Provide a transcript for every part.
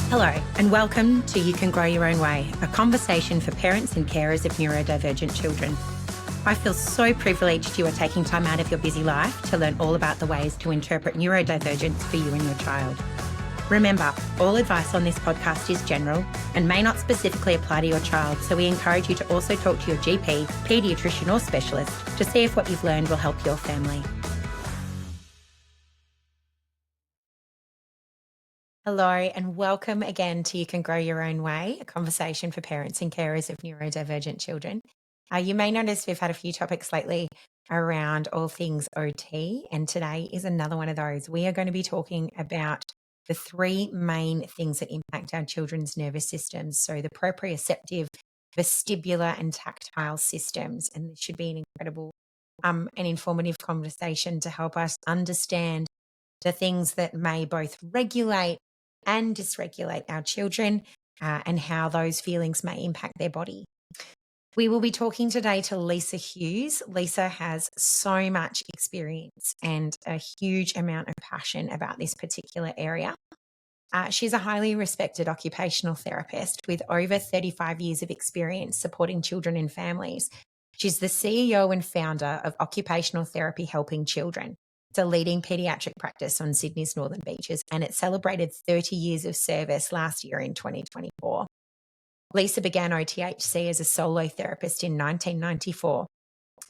Hello, and welcome to You Can Grow Your Own Way, a conversation for parents and carers of neurodivergent children. I feel so privileged you are taking time out of your busy life to learn all about the ways to interpret neurodivergence for you and your child. Remember, all advice on this podcast is general and may not specifically apply to your child, so we encourage you to also talk to your GP, paediatrician or specialist to see if what you've learned will help your family. Hello, and welcome again to You Can Grow Your Own Way, a conversation for parents and carers of neurodivergent children. You may notice we've had a few topics lately around all things OT, and today is another one of those. We are going to be talking about the three main things that impact our children's nervous systems. So the proprioceptive, vestibular, and tactile systems. And this should be an incredible and informative conversation to help us understand the things that may both regulate and dysregulate our children and how those feelings may impact their body. We will be talking today to Lisa Hughes. Lisa has so much experience and a huge amount of passion about this particular area. She's a highly respected occupational therapist with over 35 years of experience supporting children and families. She's the CEO and founder of Occupational Therapy Helping Children. It's a leading paediatric practice on Sydney's northern beaches, and it celebrated 30 years of service last year in 2024. Lisa began OTHC as a solo therapist in 1994,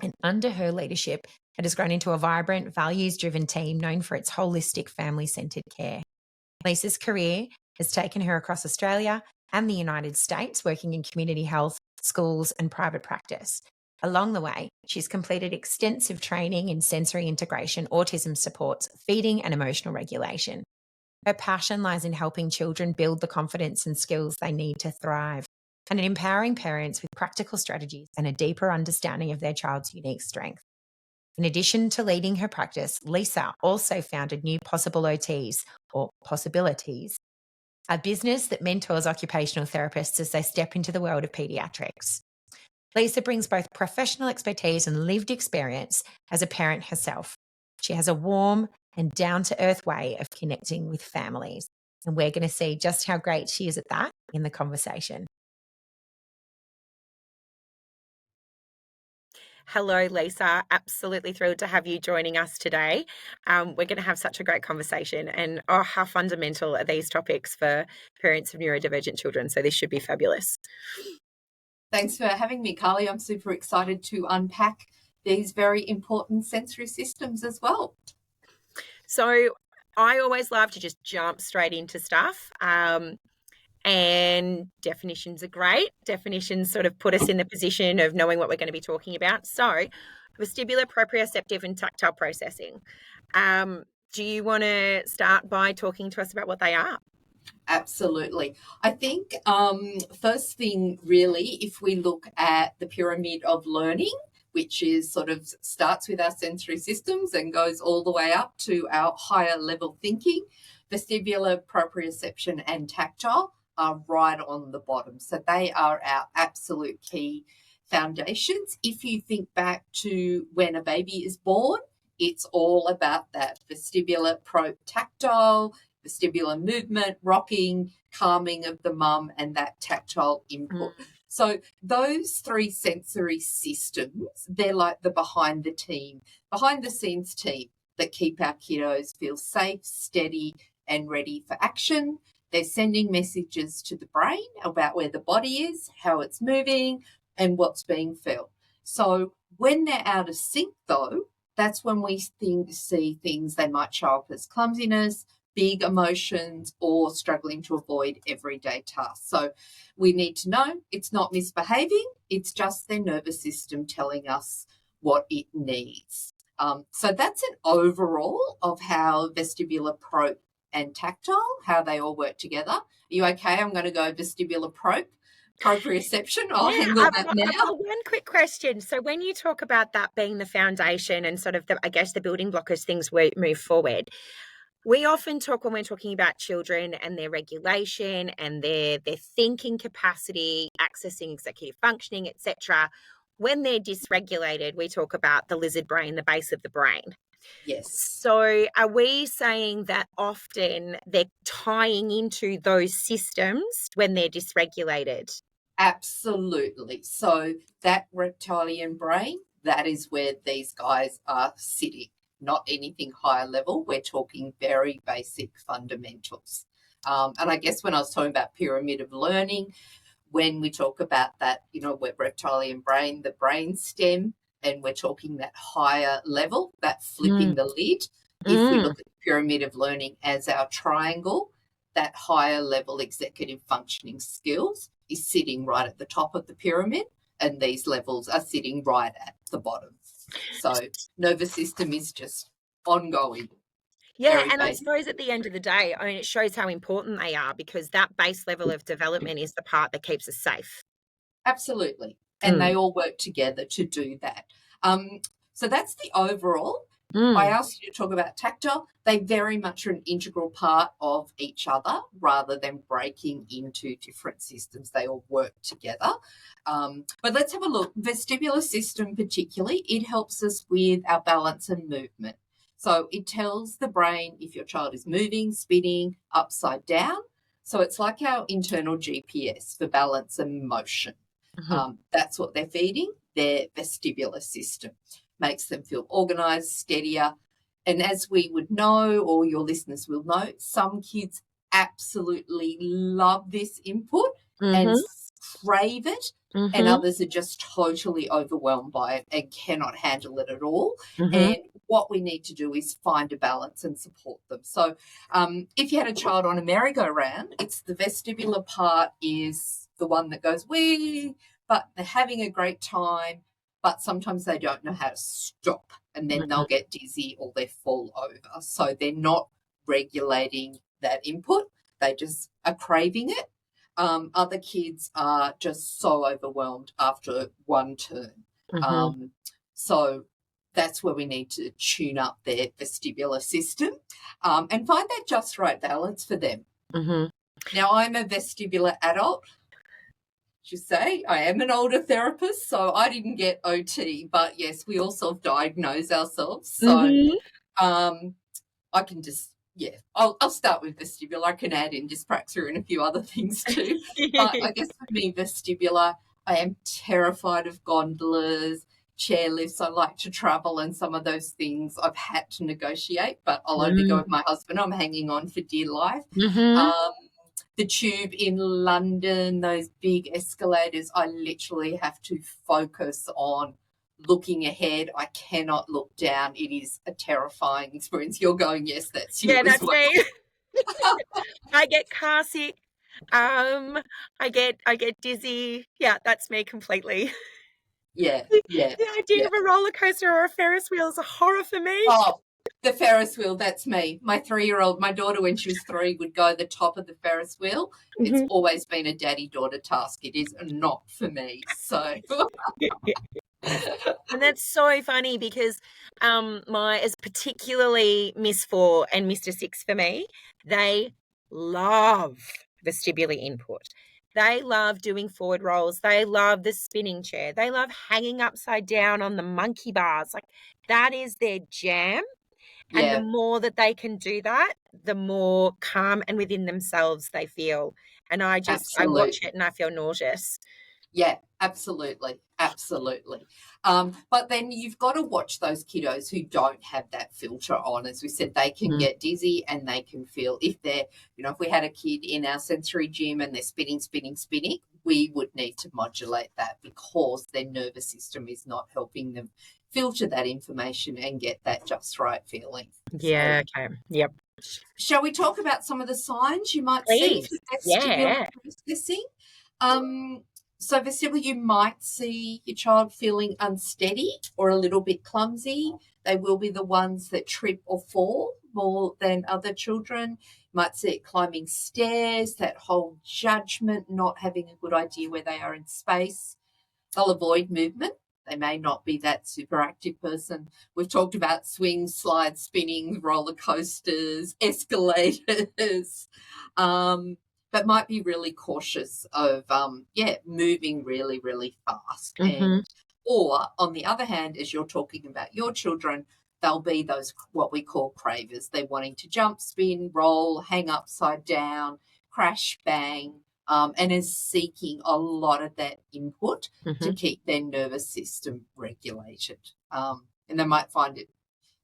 and under her leadership, it has grown into a vibrant, values-driven team known for its holistic, family-centred care. Lisa's career has taken her across Australia and the United States, working in community health, schools, and private practice. Along the way, she's completed extensive training in sensory integration, autism supports, feeding, and emotional regulation. Her passion lies in helping children build the confidence and skills they need to thrive, and in empowering parents with practical strategies and a deeper understanding of their child's unique strength. In addition to leading her practice, Lisa also founded New Possible OTs, or Possibilities, a business that mentors occupational therapists as they step into the world of paediatrics. Lisa brings both professional expertise and lived experience as a parent herself. She has a warm and down-to-earth way of connecting with families, and we're going to see just how great she is at that in the conversation. Hello, Lisa. Absolutely thrilled to have you joining us today. We're going to have such a great conversation, and how fundamental are these topics for parents of neurodivergent children, so this should be fabulous. Thanks for having me, Carly. I'm super excited to unpack these very important sensory systems as well. So I always love to just jump straight into stuff. And definitions are great. Definitions sort of put us in the position of knowing what we're going to be talking about. So vestibular, proprioceptive, and tactile processing. Do you want to start by talking to us about what they are? Absolutely. I think first thing really, if we look at the pyramid of learning, which is sort of starts with our sensory systems and goes all the way up to our higher level thinking, vestibular, proprioception, and tactile are right on the bottom. So they are our absolute key foundations. If you think back to when a baby is born, it's all about that vestibular, tactile, vestibular movement, rocking, calming of the mum, and that tactile input. So those three sensory systems, they're like the behind the scenes team that keep our kiddos feel safe, steady, and ready for action. They're sending messages to the brain about where the body is, how it's moving, and what's being felt. So when they're out of sync, though, that's when we see things they might show up as clumsiness, big emotions, or struggling to avoid everyday tasks. So we need to know it's not misbehaving, it's just their nervous system telling us what it needs. So that's an overall of how vestibular, and tactile, how they all work together. Are you okay? I'm going to go vestibular, proprioception. I'll handle that now. I've got one quick question. So when you talk about that being the foundation and sort of the building block as things move forward, we often talk when we're talking about children and their regulation and their thinking capacity, accessing executive functioning, etc. When they're dysregulated, we talk about the lizard brain, the base of the brain. Yes. So are we saying that often they're tying into those systems when they're dysregulated? Absolutely. So that reptilian brain, that is where these guys are sitting, not anything higher level. We're talking very basic fundamentals. And I guess when I was talking about pyramid of learning, when we talk about that, reptilian brain, the brain stem, and we're talking that higher level, that flipping the lid. If we look at the pyramid of learning as our triangle, that higher level executive functioning skills is sitting right at the top of the pyramid, and these levels are sitting right at the bottom. So nervous system is just ongoing. Yeah, Very and I basic. suppose at the end of the day, I mean, it shows how important they are because that base level of development is the part that keeps us safe. Absolutely. And they all work together to do that. So that's the overall. I asked you to talk about tactile. They very much are an integral part of each other rather than breaking into different systems. They all work together. But let's have a look. Vestibular system particularly, it helps us with our balance and movement. So it tells the brain if your child is moving, spinning, upside down. So it's like our internal GPS for balance and motion. That's what they're feeding, their vestibular system. Makes them feel organised, steadier. And as we would know, or your listeners will know, some kids absolutely love this input and crave it, and others are just totally overwhelmed by it and cannot handle it at all. And what we need to do is find a balance and support them. So if you had a child on a merry-go-round, it's the vestibular part is the one that goes wee, but they're having a great time, but sometimes they don't know how to stop, and then they'll get dizzy or they fall over. So they're not regulating that input. They just are craving it. Other kids are just so overwhelmed after one turn. So that's where we need to tune up their vestibular system and find that just right balance for them. Now, I'm a vestibular adult. You say I am an older therapist, so I didn't get OT, but yes, we all self-diagnose ourselves. So I can just, I'll start with vestibular. I can add in dyspraxia and a few other things too. But I guess for me, vestibular, I am terrified of gondolas, chairlifts. I like to travel, and some of those things I've had to negotiate, but I'll only go with my husband. I'm hanging on for dear life. The tube in London, those big escalators, I literally have to focus on looking ahead. I cannot look down. It is a terrifying experience. You're going, yes, that's you as well. Me. I get car sick. I get dizzy. Yeah, that's me completely. Yeah. The idea of a roller coaster or a Ferris wheel is a horror for me. Oh, the Ferris wheel, that's me. My 3-year-old, my daughter, when she was 3, would go the top of the Ferris wheel. It's always been a daddy-daughter task. It is not for me. So... And that's so funny because my is particularly Miss 4 and Mr. 6 for me. They love vestibular input. They love doing forward rolls. They love the spinning chair. They love hanging upside down on the monkey bars. Like that is their jam. And the more that they can do that, the more calm and within themselves they feel. And I watch it and I feel nauseous. Yeah, absolutely. But then you've got to watch those kiddos who don't have that filter on. As we said, they can get dizzy and they can feel if they're, if we had a kid in our sensory gym and they're spinning, we would need to modulate that because their nervous system is not helping them filter that information and get that just right feeling. Yeah, okay. Yep. Shall we talk about some of the signs you might Please. see for vestibular processing? So vestibular, you might see your child feeling unsteady or a little bit clumsy. They will be the ones that trip or fall more than other children. You might see it climbing stairs, that whole judgment, not having a good idea where they are in space. They'll avoid movement. They may not be that super active person. We've talked about swings, slides, spinning, roller coasters, escalators, but might be really cautious of, moving really, really fast. Or on the other hand, as you're talking about your children, they'll be those what we call cravers. They're wanting to jump, spin, roll, hang upside down, crash, bang, and is seeking a lot of that input to keep their nervous system regulated. And they might find it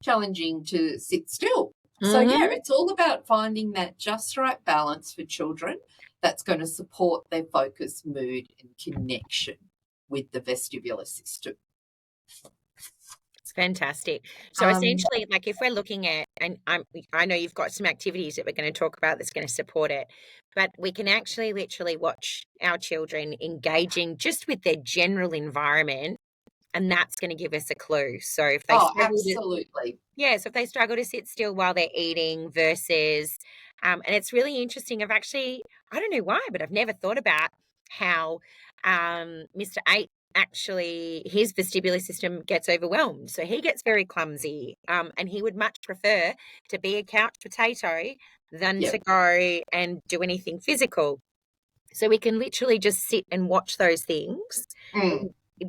challenging to sit still. So, yeah, it's all about finding that just right balance for children that's going to support their focus, mood, and connection with the vestibular system. It's fantastic. So essentially, like if we're looking at, and I know you've got some activities that we're going to talk about that's going to support it, but we can actually literally watch our children engaging just with their general environment, and that's going to give us a clue. So if they absolutely. So if they struggle to sit still while they're eating versus, and it's really interesting. I don't know why, but I've never thought about how Mr. 8 actually, his vestibular system gets overwhelmed. So he gets very clumsy, and he would much prefer to be a couch potato than to go and do anything physical. So we can literally just sit and watch those things.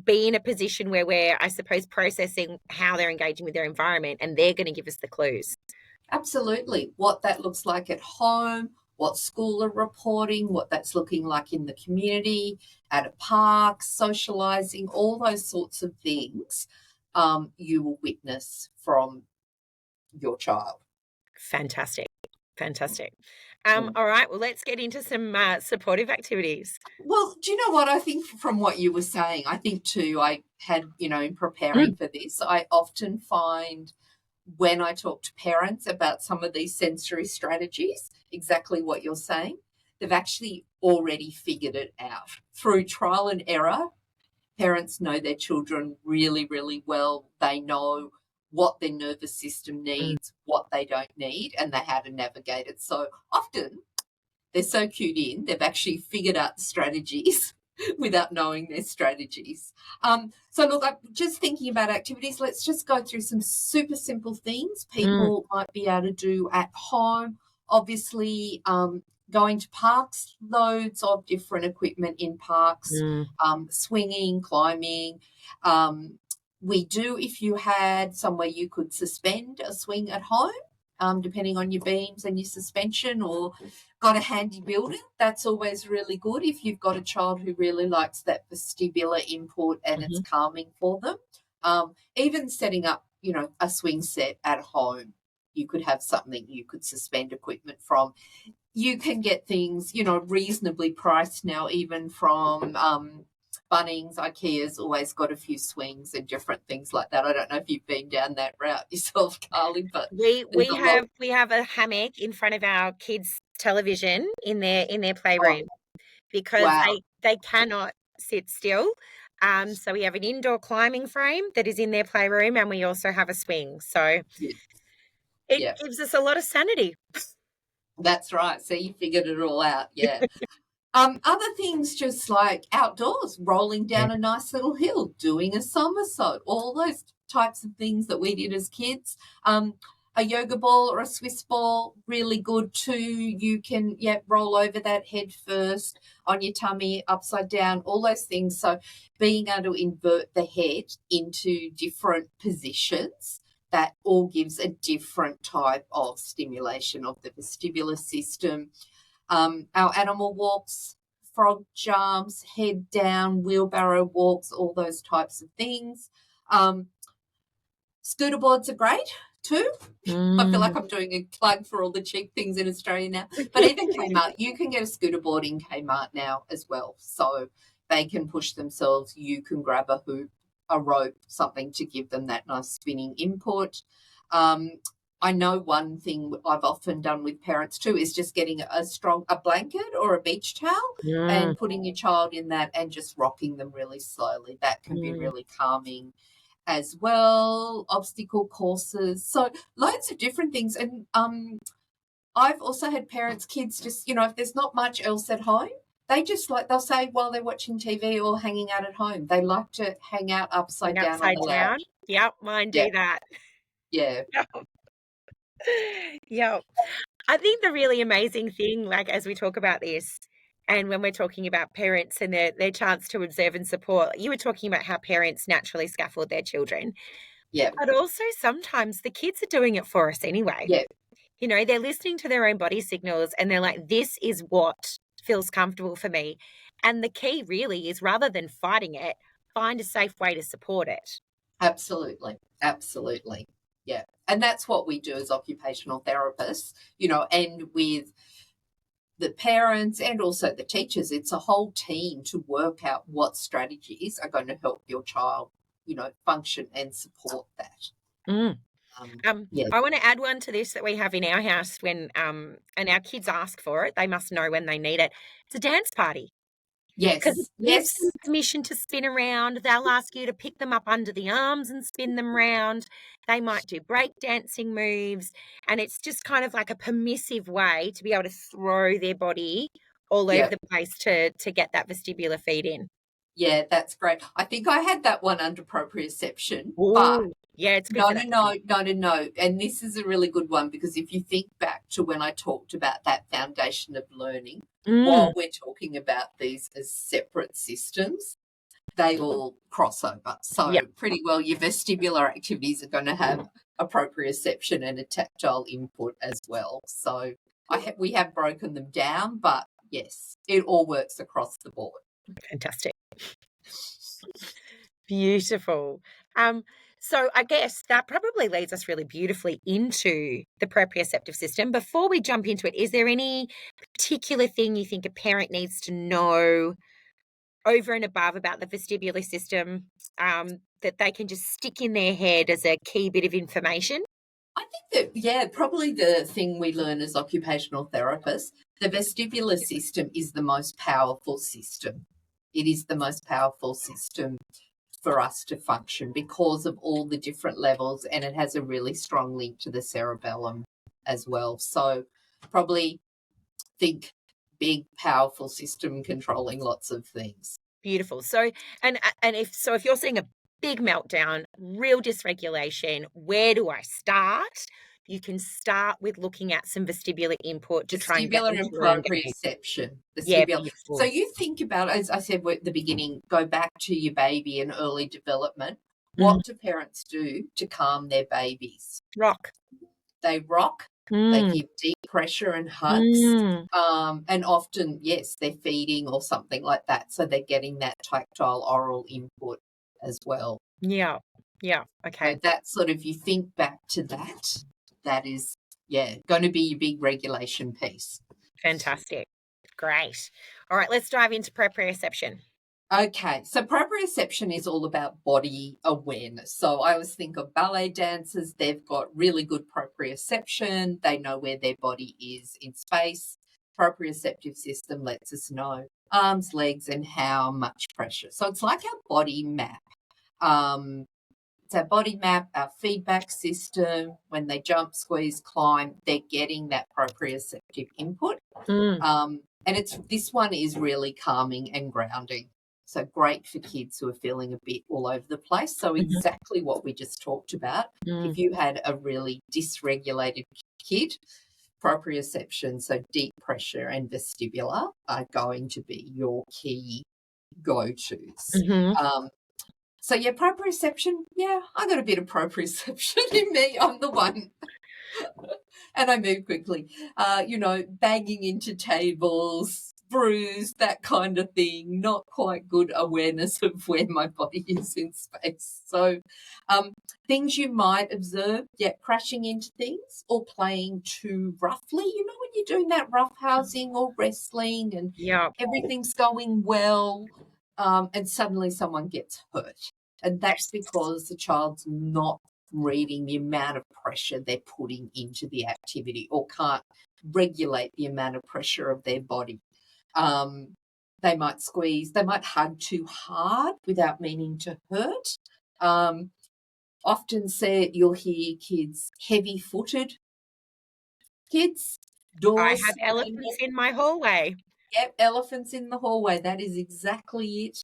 Be in a position where we're, I suppose, processing how they're engaging with their environment, and they're going to give us the clues. Absolutely. What that looks like at home, what school are reporting, what that's looking like in the community, at a park, socialising, all those sorts of things you will witness from your child. Fantastic. All right, well, let's get into some supportive activities. Well, do you know what? I think from what you were saying, I think too, I had, in preparing for this, I often find when I talk to parents about some of these sensory strategies, exactly what you're saying, they've actually already figured it out. Through trial and error, parents know their children really, really well. They know what their nervous system needs, what they don't need, and they how to navigate it. So often they're so cued in, they've actually figured out the strategies without knowing their strategies. So look, I'm just thinking about activities. Let's just go through some super simple things people might be able to do at home. Obviously, going to parks, loads of different equipment in parks, swinging, climbing. We do, if you had somewhere you could suspend a swing at home, depending on your beams and your suspension, or got a handy building, that's always really good if you've got a child who really likes that vestibular input and it's calming for them. Even setting up, a swing set at home, you could have something you could suspend equipment from. You can get things, reasonably priced now, even from Bunnings. IKEA's always got a few swings and different things like that. I don't know if you've been down that route yourself, Carly, but we have a hammock in front of our kids' television in their playroom because they cannot sit still. So we have an indoor climbing frame that is in their playroom, and we also have a swing. So it gives us a lot of sanity. That's right. So you figured it all out. Yeah. Other things just like outdoors, rolling down a nice little hill, doing a somersault, all those types of things that we did as kids. A yoga ball or a Swiss ball, really good too. You can, roll over that head first, on your tummy, upside down, all those things. So being able to invert the head into different positions, that all gives a different type of stimulation of the vestibular system. Our animal walks, frog jumps, head down, wheelbarrow walks, all those types of things. Scooter boards are great too. I feel like I'm doing a plug for all the cheap things in Australia now. But even Kmart, you can get a scooter board in Kmart now as well. So they can push themselves. You can grab a hoop, a rope, something to give them that nice spinning input. I know one thing I've often done with parents too is just getting a blanket or a beach towel and putting your child in that and just rocking them really slowly. That can be really calming as well. Obstacle courses. So loads of different things. And I've also had kids just, if there's not much else at home, they'll say while they're watching TV or hanging out at home, they like to hang out upside down on the lounge. Yep, mine do that. Yeah. Yeah. I think the really amazing thing, like as we talk about this, and when we're talking about parents and their chance to observe and support, you were talking about how parents naturally scaffold their children. Yeah. But also sometimes the kids are doing it for us anyway. Yeah. You know, they're listening to their own body signals and they're like, this is what feels comfortable for me. And the key really is rather than fighting it, find a safe way to support it. Absolutely. Absolutely. Yeah. And that's what we do as occupational therapists, you know, and with the parents and also the teachers, it's a whole team to work out what strategies are going to help your child, you know, function and support that. Mm. Yeah. I want to add one to this that we have in our house when and our kids ask for it. They must know when they need it. It's a dance party. Because Yes. it gives them Yes. permission to spin around. They'll ask you to pick them up under the arms and spin them round. They might do break dancing moves. And it's just kind of like a permissive way to be able to throw their body all over Yeah. the place to get that vestibular feed in. Yeah, that's great. I think I had that one under proprioception, but Ooh, yeah, it's good for that. no. And this is a really good one because if you think back to when I talked about that foundation of learning, while we're talking about these as separate systems, they all cross over. So Yeah. pretty well your vestibular activities are going to have a proprioception and a tactile input as well. So we have broken them down, but yes, it all works across the board. Fantastic. Beautiful. So I guess that probably leads us really beautifully into the proprioceptive system. Before we jump into it, is there any particular thing you think a parent needs to know over and above about the vestibular system that they can just stick in their head as a key bit of information? I think that, yeah, probably the thing we learn as occupational therapists, the vestibular system is the most powerful system. It is the most powerful system for us to function because of all the different levels, and it has a really strong link to the cerebellum as well. So probably think big, powerful system controlling lots of things. Beautiful. So, and if you're seeing a big meltdown, real dysregulation, where do I start? You can start with looking at some vestibular input to try and get Vestibular them and to re-engage. proprioception. Yeah, Vestibular. So beautiful. you think about, as I said at the beginning, go back to your baby and early development. Mm, What do parents do to calm their babies? rock. They rock, they Mm, give deep pressure and hugs, mm, and often, yes, they're feeding or something like that. So they're getting that tactile oral input as well. yeah. Yeah. So Okay. that sort of, you think back to that, that is, yeah, going to be your big regulation piece. Fantastic. Great. All right, let's dive into proprioception. Okay, so proprioception is all about body awareness. So I always think of ballet dancers, they've got really good proprioception, they know where their body is in space. Proprioceptive system lets us know arms, legs, and how much pressure. So it's like our body map. It's our body map, our feedback system. When they jump, squeeze, climb, they're getting that proprioceptive input. Mm, And this one is really calming and grounding. So great for kids who are feeling a bit all over the place. So mhm, exactly what we just talked about. mm, If you had a really dysregulated kid, proprioception, so deep pressure and vestibular are going to be your key go-tos. mhm. So yeah, proprioception, yeah, I got a bit of proprioception in me. I'm the one. And I move quickly. Banging into tables, bruised, that kind of thing. Not quite good awareness of where my body is in space. So things you might observe, crashing into things or playing too roughly. You know, when you're doing that rough housing or wrestling and Yeah. everything's going well, and suddenly someone gets hurt. And that's Yes. because the child's not reading the amount of pressure they're putting into the activity or can't regulate the amount of pressure of their body. They might squeeze, they might hug too hard without meaning to hurt. Often you'll hear kids, heavy-footed kids, I doors have elephants slamming. in my hallway. Yep, elephants in the hallway. That is exactly it.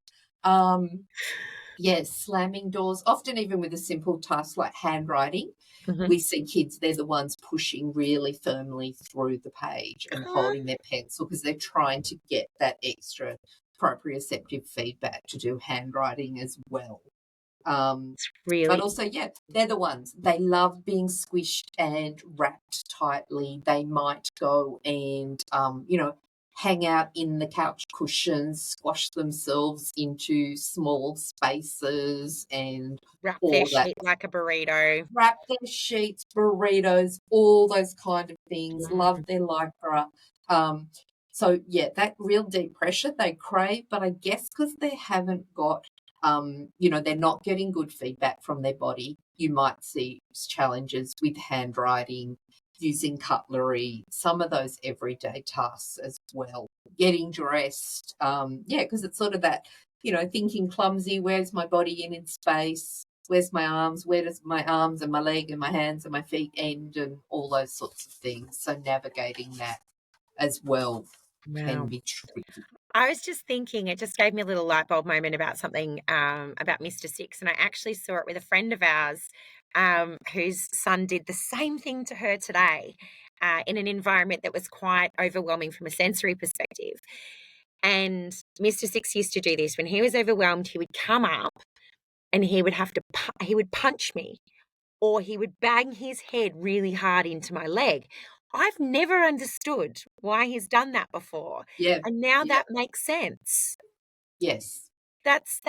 Yes, slamming doors, often even with a simple task like handwriting. Mhm. We see kids, they're the ones pushing really firmly through the page and holding their pencil because they're trying to get that extra proprioceptive feedback to do handwriting as well. Really, But also, yeah, they're the ones. They love being squished and wrapped tightly. They might go and, hang out in the couch cushions, squash themselves into small spaces and wrap their all that. sheet like a burrito. Wrap their sheets, burritos, all those kind of things. Love Mm, their lycra. Um, so yeah, that real deep pressure they crave, but I guess because they haven't got, they're not getting good feedback from their body. You might see challenges with handwriting, using cutlery, some of those everyday tasks as well. Getting dressed, because it's sort of that, thinking clumsy. Where's my body in space? Where's my arms? Where does my arms and my leg and my hands and my feet end, and all those sorts of things. So navigating that as well can wow. be tricky. I was just thinking, it just gave me a little light bulb moment about something about Mr. Six. And I actually saw it with a friend of ours whose son did the same thing to her today in an environment that was quite overwhelming from a sensory perspective. And Mr. Six used to do this when he was overwhelmed. He would come up and he would he would punch me, or he would bang his head really hard into my leg. I've never understood why he's done that before. Yeah. And now Yeah. that makes sense. Yes. That's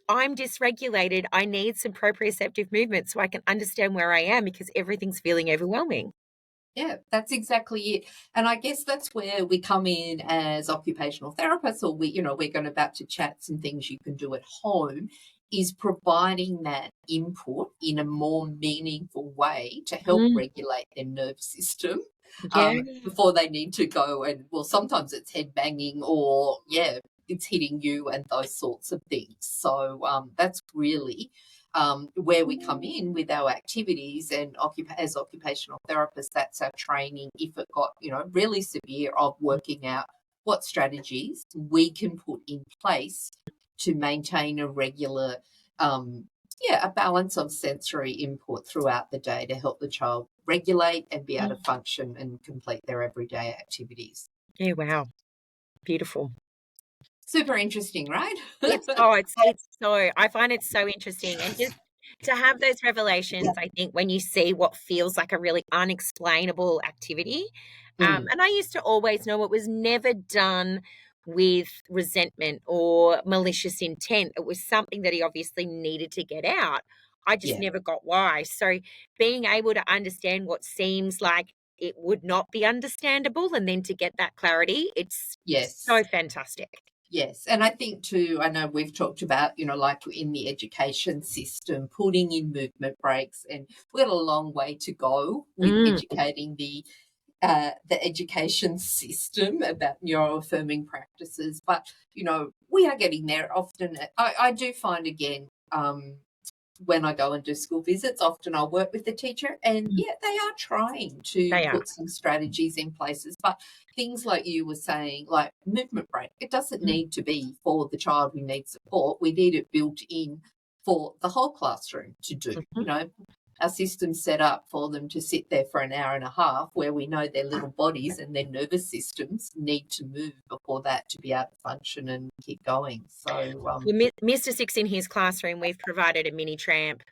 I'm dysregulated. I need some proprioceptive movement so I can understand where I am because everything's feeling overwhelming. Yeah, that's exactly it. And I guess that's where we come in as occupational therapists, or we're going about to chat some things you can do at home, is providing that input in a more meaningful way to help Mm, regulate their nervous system yeah. before they need to go and, well, sometimes it's head banging or, yeah, it's hitting you and those sorts of things. So that's really where we come in with our activities, and as occupational therapists, that's our training. If it got, really severe, of working out what strategies we can put in place to maintain a regular, a balance of sensory input throughout the day to help the child regulate and be able to function and complete their everyday activities. Yeah, wow. Beautiful. Super interesting, right? It's so I find it so interesting, and just to have those revelations, I think when you see what feels like a really unexplainable activity, Mm, and I used to always know it was never done with resentment or malicious intent. It was something that he obviously needed to get out. I just yeah. never got why. So being able to understand what seems like it would not be understandable and then to get that clarity, it's Yes. so fantastic. Yes, and I think too, I know we've talked about, like in the education system, putting in movement breaks, and we've got a long way to go with Mm, educating the education system about neuroaffirming practices. But, we are getting there often. I do find, again, when I go and do school visits, often I'll work with the teacher, and mm, yeah, they are trying to they are. put some strategies in places. But things like you were saying, like movement break, it doesn't Mm, need to be for the child who needs support. We need it built in for the whole classroom to do. mhm. Our system's set up for them to sit there for an hour and a half, where we know their little bodies and their nervous systems need to move before that to be able to function and keep going. So, Well, Mr. Six in his classroom, we've provided a mini tramp,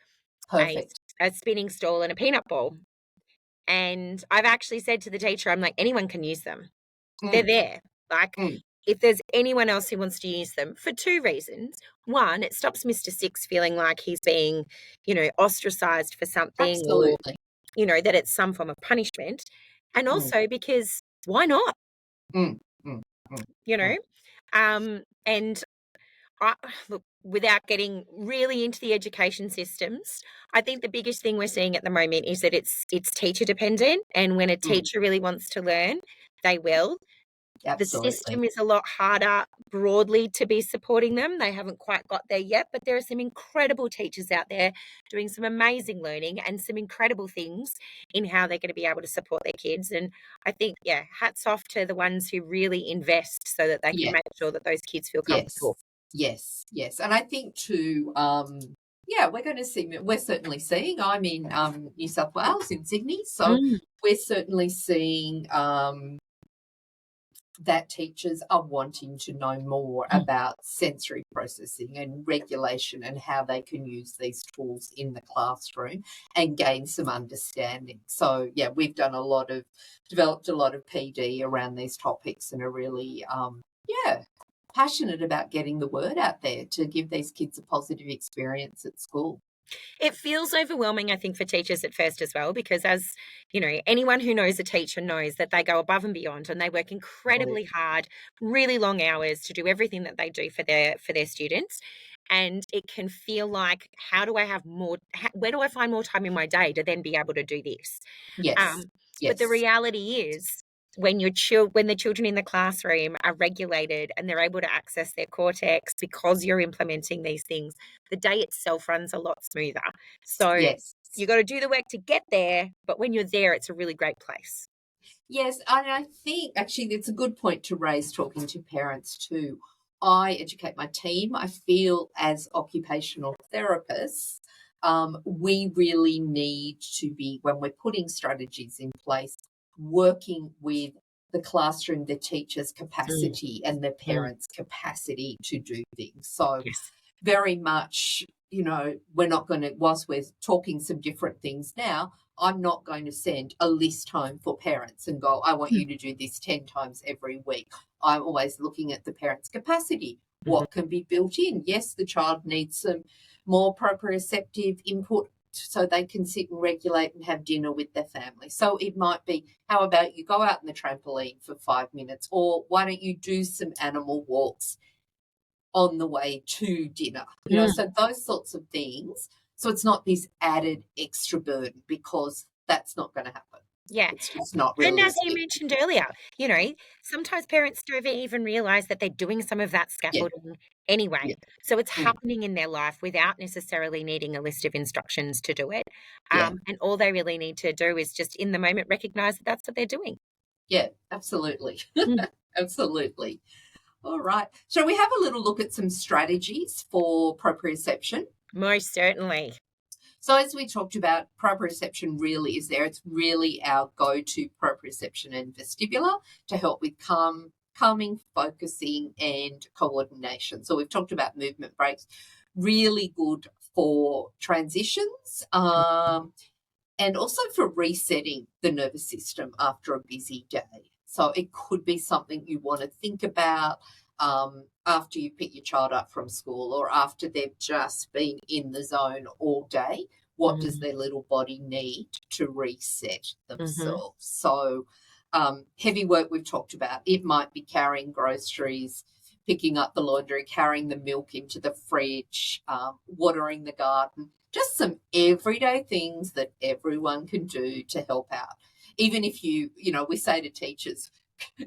a, perfect. a spinning stool, and a peanut ball. And I've actually said to the teacher, I'm like, anyone can use them. They're Mm, there. Like, mm, if there's anyone else who wants to use them, for two reasons. One, it stops Mr. Six feeling like he's being, ostracized for something, or, absolutely. that it's some form of punishment. And Mm, also because why not? mm, mm, mm, You mm. know? And look, without getting really into the education systems, I think the biggest thing we're seeing at the moment is that it's teacher dependent, and when a Mm, teacher really wants to learn, they will. The absolutely. system is a lot harder broadly to be supporting them. They haven't quite got there yet, but there are some incredible teachers out there doing some amazing learning and some incredible things in how they're going to be able to support their kids. And I think, yeah, hats off to the ones who really invest so that they can Yeah. make sure that those kids feel Yes. comfortable. Yes. Yes. And I think too, we're going to see, we're certainly seeing, I'm in New South Wales in Sydney. So Mm, we're certainly seeing that teachers are wanting to know more about sensory processing and regulation and how they can use these tools in the classroom and gain some understanding. So, yeah, we've developed a lot of PD around these topics and are really, passionate about getting the word out there to give these kids a positive experience at school. It feels overwhelming, I think, for teachers at first as well, because as you know, anyone who knows a teacher knows that they go above and beyond and they work incredibly hard, really long hours to do everything that they do for their students. And it can feel like, how do I have more? Where do I find more time in my day to then be able to do this? Yes, But the yes, reality is, when the children in the classroom are regulated and they're able to access their cortex because you're implementing these things, the day itself runs a lot smoother. So yes. you got to do the work to get there, but when you're there, it's a really great place. Yes, and I think actually it's a good point to raise talking to parents too. I educate my team. I feel as occupational therapists, we really need to be, when we're putting strategies in place, working with the classroom, the teacher's Mm, capacity and the mm, parents' capacity to do things. So yes. very much, we're not going to, whilst we're talking some different things now, I'm not going to send a list home for parents and go, I want Mm, you to do this 10 times every week. I'm always looking at the parent's capacity. mhm, What can be built in? Yes, the child needs some more proprioceptive input so they can sit and regulate and have dinner with their family. So it might be, how about you go out on the trampoline for 5 minutes, or why don't you do some animal walks on the way to dinner, mm. so those sorts of things. So it's not this added extra burden, because that's not going to happen. Yeah. It's just not And as you realistic. mentioned earlier, sometimes parents don't even realize that they're doing some of that Yeah, scaffolding anyway. yeah, So it's mm, happening in their life without necessarily needing a list of instructions to do it. yeah, And all they really need to do is just in the moment recognize that that's what they're doing. yeah, absolutely. Mm. Absolutely. All right. So we have a little look at some strategies for proprioception. Most certainly. So as we talked about, proprioception really is there. It's really our go-to, proprioception and vestibular, to help with calming, focusing, and coordination. So we've talked about movement breaks, really good for transitions, and also for resetting the nervous system after a busy day. So it could be something you want to think about after you pick your child up from school, or after they've just been in the zone all day. What does Mm-hmm. their little body need to reset Mm-hmm. themselves? So heavy work we've talked about. It might be carrying groceries, picking up the laundry, carrying the milk into the fridge, watering the garden, just some everyday things that everyone can do to help out. Even if we say to teachers,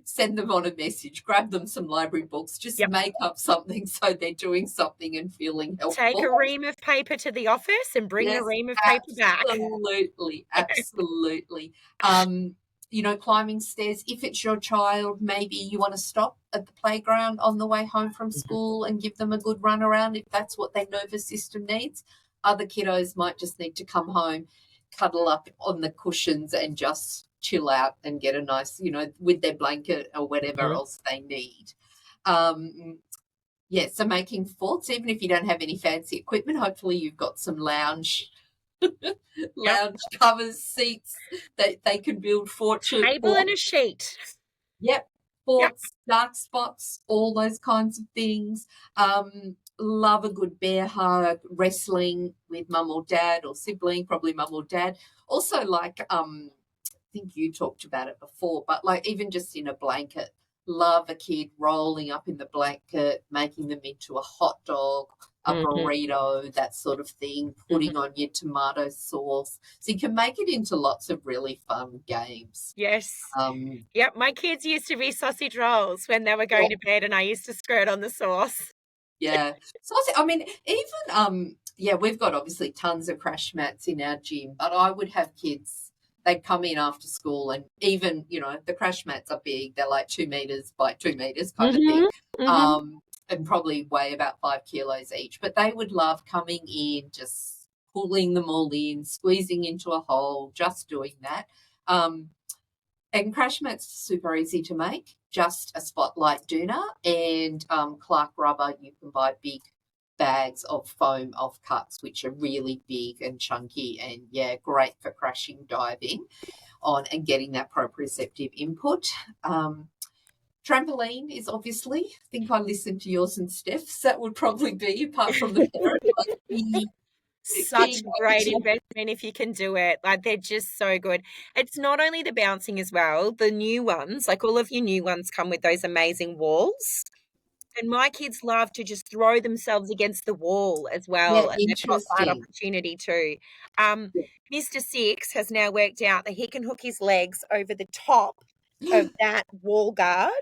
send them on a message, grab them some library books, just Yep. make up something so they're doing something and feeling Take helpful. a ream of paper to the office and bring the Yes, ream of paper back. absolutely, absolutely. Climbing stairs. If it's your child, maybe you want to stop at the playground on the way home from Mhm. school and give them a good run around if that's what their nervous system needs. Other kiddos might just need to come home, cuddle up on the cushions and just chill out and get a nice, with their blanket or whatever Mhm. else they need. Yeah, so making forts, even if you don't have any fancy equipment, hopefully you've got some lounge Yep. covers, seats that they can build Table and a sheet. yep, Yep. forts, dark spots, all those kinds of things. Love a good bear hug, wrestling with mum or dad or sibling, probably mum or dad. Also, like, I think you talked about it before, but like even just in a blanket, love a kid rolling up in the blanket, making them into a hot dog, a Mhm. burrito, that sort of thing, Mhm. putting on your tomato sauce. So you can make it into lots of really fun games. Yes. Um, Yep, my kids used to be sausage rolls when they were yeah, going to bed, and I used to squirt on the sauce. yeah. So I mean, even yeah, we've got obviously tons of crash mats in our gym, but I would have kids. They'd come in after school, and even the crash mats are big. They're like 2 meters by 2 meters kind of thing, Mhm. Mhm. and probably weigh about 5 kilos each. But they would love coming in, just pulling them all in, squeezing into a hole, just doing that. And crash mats are super easy to make. just a Spotlight Doona and Clark Rubber. You can buy big bags of foam offcuts, which are really big and chunky and, yeah, great for crashing, diving on and getting that proprioceptive input. Trampoline is obviously, I think I listened to yours and Steph's. That would probably be, apart from the parent, like the Such a great investment if you can do it. Like, they're just so good. It's not only the bouncing as well. The new ones, like all of your new ones, come with those amazing walls. And my kids love to just throw themselves against the wall as well. Yeah, And they've got that interesting. opportunity too. Mr. Six has now worked out that he can hook his legs over the top of that wall guard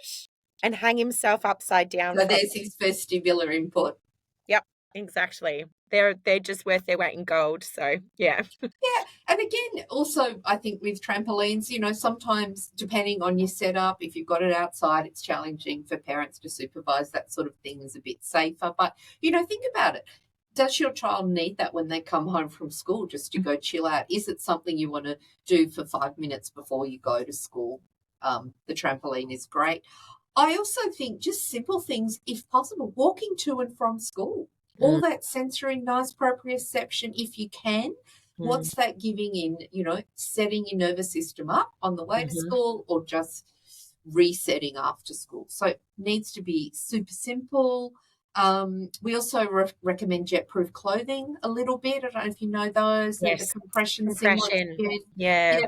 and hang himself upside down. So there's his vestibular input. Yep, exactly. They're just worth their weight in gold. So, yeah. Yeah, and again, also, I think with trampolines, you know, sometimes depending on your setup, if you've got it outside, it's challenging for parents to supervise. That sort of thing is a bit safer. But, you know, think about it. Does your child need that when they come home from school just to go chill out? Is it something you want to do for 5 minutes before you go to school? The trampoline is great. I also think just simple things, if possible, walking to and from school. All that sensory, nice proprioception, if you can. What's that giving in, you know, setting your nervous system up on the way to school or just resetting after school? So it needs to be super simple. We also recommend jet-proof clothing a little bit. I don't know if you know those. They're the compression. Yeah.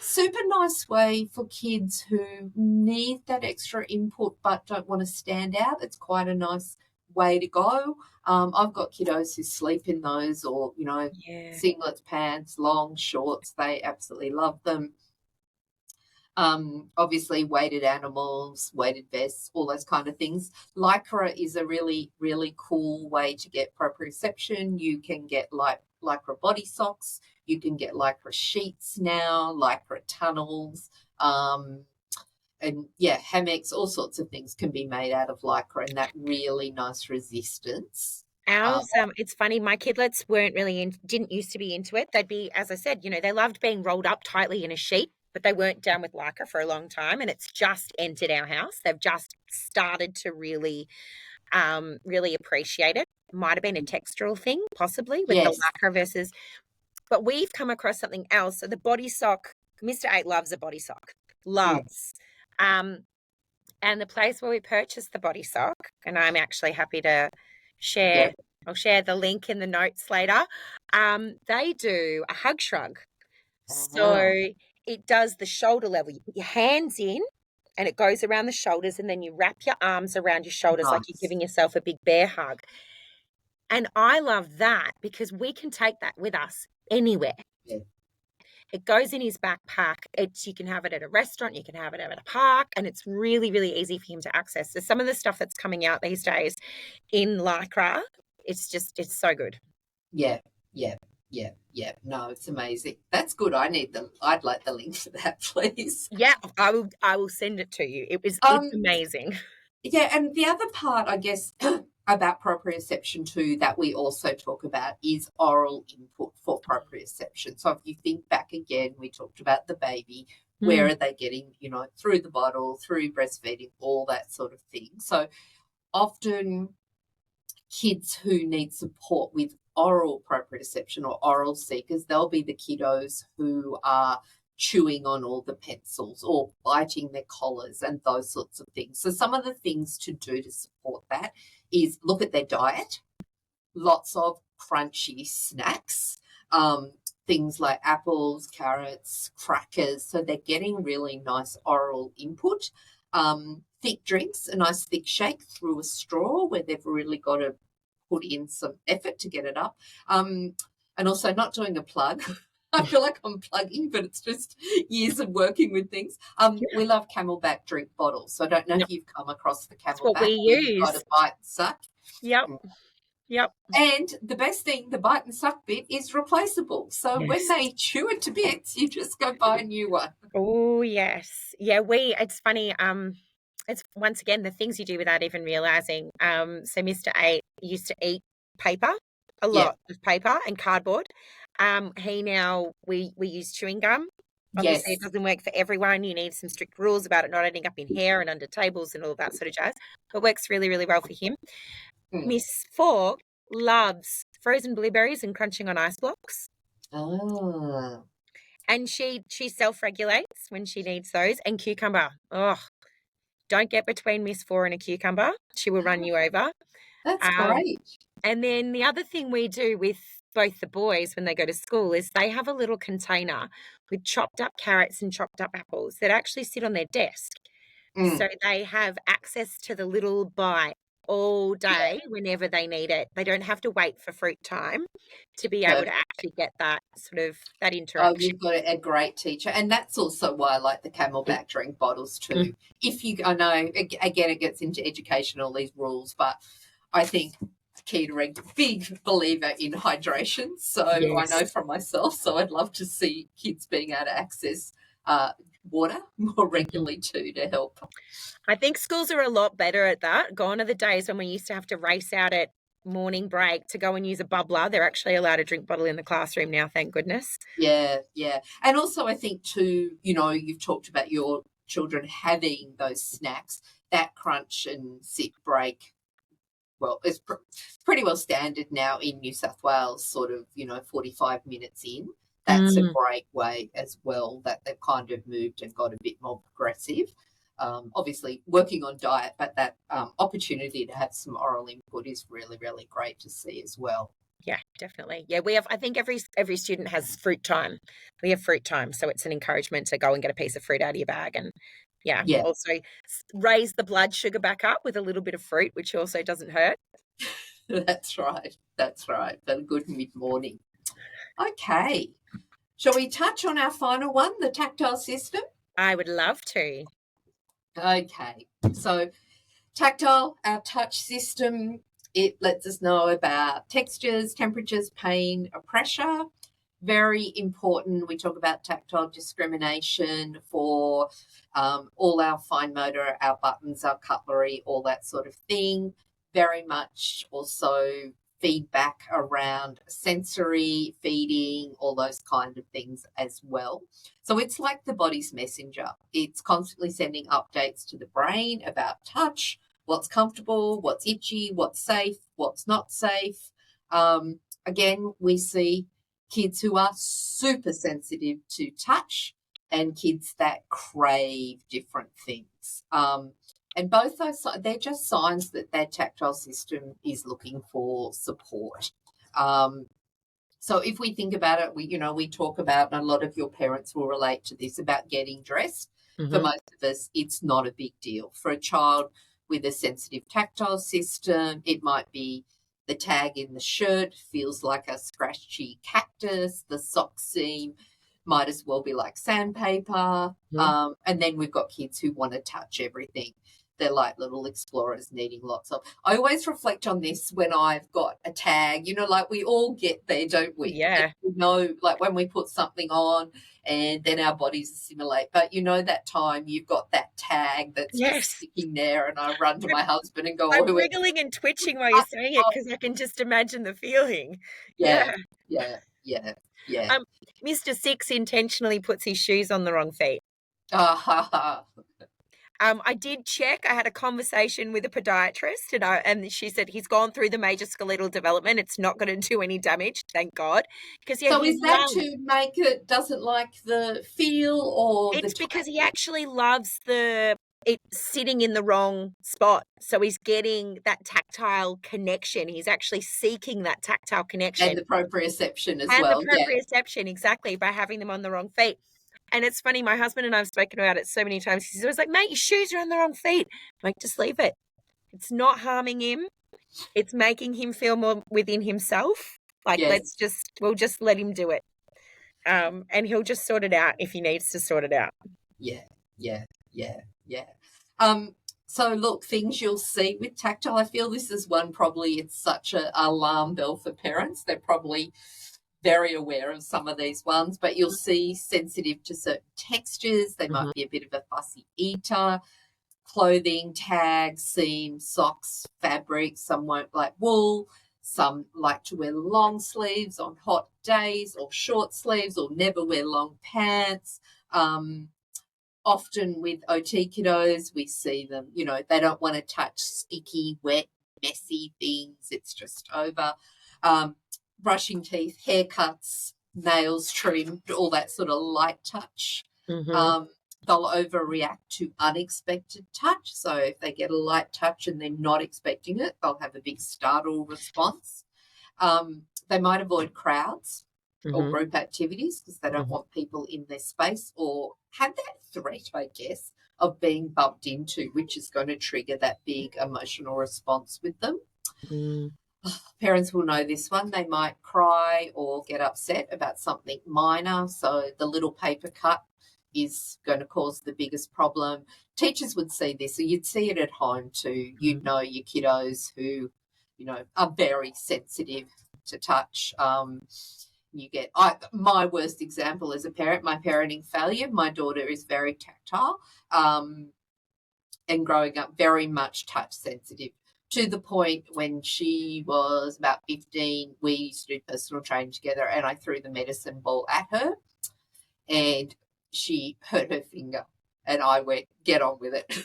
Super nice way for kids who need that extra input but don't want to stand out. It's quite a nice way to go. I've got kiddos who sleep in those or, you know, singlets, pants, long, shorts. They absolutely love them. Obviously, weighted animals, weighted vests, all those kind of things. Lycra is a really, really cool way to get proprioception. You can get Lycra body socks. You can get Lycra sheets now, Lycra tunnels, and, yeah, hammocks, all sorts of things can be made out of Lycra and that really nice resistance. Ours, it's funny, my kidlets didn't used to be into it. They'd be, as I said, you know, they loved being rolled up tightly in a sheet, but they weren't down with Lycra for a long time, and it's just entered our house. They've just started to really appreciate it. Might have been a textural thing, possibly, with the Lycra versus, but we've come across something else. So the body sock, Mr. 8 loves a body sock, loves. And the place where we purchased the body sock, and I'm actually happy to share, I'll share the link in the notes later. They do a hug shrug. So it does the shoulder level. You put your hands in and it goes around the shoulders, and then you wrap your arms around your shoulders like you're giving yourself a big bear hug. And I love that because we can take that with us anywhere. It goes in his backpack. You can have it at a restaurant, you can have it at a park, and it's really, really easy for him to access. So some of the stuff that's coming out these days in Lycra, it's so good. Yeah. No, it's amazing. That's good. I'd like the link for that, please. Yeah, I will send it to you. It's amazing. Yeah, and the other part, I guess, about proprioception too that we also talk about is oral input for proprioception. So if you think back again, we talked about the baby, where are they getting, you know, through the bottle, through breastfeeding, all that sort of thing. So often kids who need support with oral proprioception or oral seekers, they'll be the kiddos who are chewing on all the pencils or biting their collars and those sorts of things. So some of the things to do to support that is look at their diet, lots of crunchy snacks, things like apples, carrots, crackers. So they're getting really nice oral input. Thick drinks, a nice thick shake through a straw where they've really got to put in some effort to get it up. And also not doing a plug. I feel like I'm plugging, but it's just years of working with things. We love Camelback drink bottles. So I don't know if you've come across the Camelback. That's what we use. You've got to bite and suck. Yep. And the best thing, the bite and suck bit is replaceable. So when they chew it to bits, you just go buy a new one. Oh, yes. Yeah, it's funny. It's once again the things you do without even realizing. So Mr. 8 used to eat paper, a lot of paper and cardboard. We use chewing gum Obviously, Yes. it doesn't work for everyone. You need some strict rules about it not ending up in hair and under tables and all that sort of jazz. But works really, really well for him. Miss Four loves frozen blueberries and crunching on ice blocks. Ah. And she self-regulates when she needs those. And cucumber. Oh, don't get between Miss Four and a cucumber. She will run you over. That's great. And then the other thing we do with both the boys when they go to school is they have a little container with chopped up carrots and chopped up apples that actually sit on their desk. So they have access to the little bite all day whenever they need it. They don't have to wait for fruit time to be able to actually get that sort of that Oh, interaction. you've got a great teacher. And that's also why I like the Camelback drink bottles too. I know, again, it gets into education, all these rules, but I think big believer in hydration. So I know from myself, so I'd love to see kids being able to access water more regularly too to help. I think schools are a lot better at that. Gone are the days when we used to have to race out at morning break to go and use a bubbler. They're actually allowed a drink bottle in the classroom now, thank goodness. Yeah. And also I think too, you've talked about your children having those snacks, that crunch and sit break. Well, it's pretty well standard now in New South Wales, sort of, 45 minutes in. That's a great way as well that they've kind of moved and got a bit more progressive. Obviously working on diet, but that opportunity to have some oral input is really, really great to see as well. Yeah, definitely. Yeah, I think every student has fruit time. We have fruit time, so it's an encouragement to go and get a piece of fruit out of your bag and also raise the blood sugar back up with a little bit of fruit, which also doesn't hurt. That's right. But good mid-morning. Okay. Shall we touch on our final one, the tactile system? I would love to. Okay. So tactile, our touch system, it lets us know about textures, temperatures, pain, or pressure. Very important. We talk about tactile discrimination for all our fine motor, our buttons, our cutlery, all that sort of thing. Very much also feedback around sensory, feeding, all those kind of things as well. So it's like the body's messenger. It's constantly sending updates to the brain about touch, what's comfortable, what's itchy, what's safe, what's not safe. Again, we see kids who are super sensitive to touch and kids that crave different things. And both those, they're just signs that their tactile system is looking for support. So if we think about it, we talk about, and a lot of your parents will relate to this, about getting dressed. For most of us, it's not a big deal. For a child with a sensitive tactile system, it might be the tag in the shirt feels like a scratchy cactus. The sock seam might as well be like sandpaper. And then we've got kids who want to touch everything. They're like little explorers needing lots of. I always reflect on this when I've got a tag, like we all get there, don't we? Yeah. We know, like when we put something on and then our bodies assimilate. But that time you've got that tag that's just sticking there, and I run to my husband and go, I'm wriggling and twitching while you're saying it because I can just imagine the feeling. Yeah. Mr. Six intentionally puts his shoes on the wrong feet. I did check. I had a conversation with a podiatrist, and she said he's gone through the major skeletal development. It's not going to do any damage, thank God. So is that to make it doesn't like the feel, or it's because he actually loves it sitting in the wrong spot. So he's getting that tactile connection. He's actually seeking that tactile connection. And the proprioception as well. And the proprioception, exactly, by having them on the wrong feet. And it's funny, my husband and I have spoken about it so many times. He's always like, mate, your shoes are on the wrong feet. I'm like, just leave it. It's not harming him. It's making him feel more within himself. Like, we'll just let him do it. And he'll just sort it out if he needs to sort it out. Yeah. So look, things you'll see with tactile, I feel this is one probably it's such an alarm bell for parents. They're probably very aware of some of these ones, but you'll see sensitive to certain textures. They might be a bit of a fussy eater. Clothing, tags, seams, socks, fabric. Some won't like wool. Some like to wear long sleeves on hot days, or short sleeves, or never wear long pants. Often with OT kiddos, we see them, they don't want to touch sticky, wet, messy things. It's just over. Brushing teeth, haircuts, nails trimmed, all that sort of light touch. They'll overreact to unexpected touch. So if they get a light touch and they're not expecting it, they'll have a big startle response. They might avoid crowds or group activities because they don't want people in their space, or have that threat, I guess, of being bumped into, which is going to trigger that big emotional response with them. Parents will know this one. They might cry or get upset about something minor. So the little paper cut is going to cause the biggest problem. Teachers would see this, so you'd see it at home too. You'd know your kiddos who, are very sensitive to touch. You get my worst example as a parent, my parenting failure. My daughter is very tactile, and growing up very much touch sensitive, to the point when she was about 15, we used to do personal training together, and I threw the medicine ball at her and she hurt her finger, and I went, get on with it.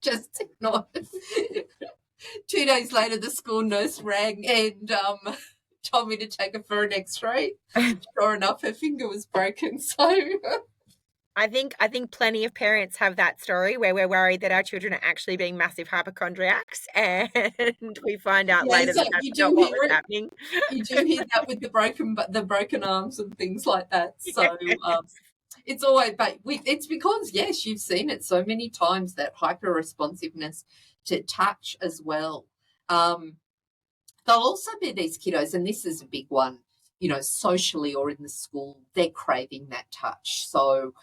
Just ignore it. 2 days later, the school nurse rang and told me to take her for an x-ray. Sure enough, her finger was broken. So I think plenty of parents have that story where we're worried that our children are actually being massive hypochondriacs, and we find out later so that that's not what was happening. You do hear that with the broken arms and things like that. So it's always, but it's because, yes, you've seen it so many times, that hyper responsiveness to touch as well. There'll also be these kiddos, and this is a big one, socially or in the school, they're craving that touch. So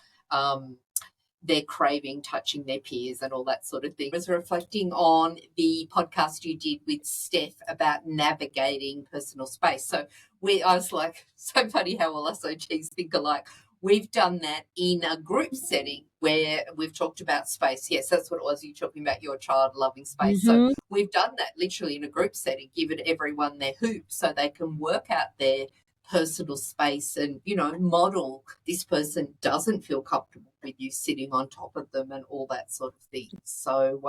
they're craving touching their peers and all that sort of thing. I was reflecting on the podcast you did with Steph about navigating personal space. So I was like, so funny how all us OTs think alike. We've done that in a group setting where we've talked about space. Yes, that's what it was. You're talking about your child loving space. So we've done that literally in a group setting, given everyone their hoop so they can work out their personal space and, model this person doesn't feel comfortable with you sitting on top of them and all that sort of thing. So,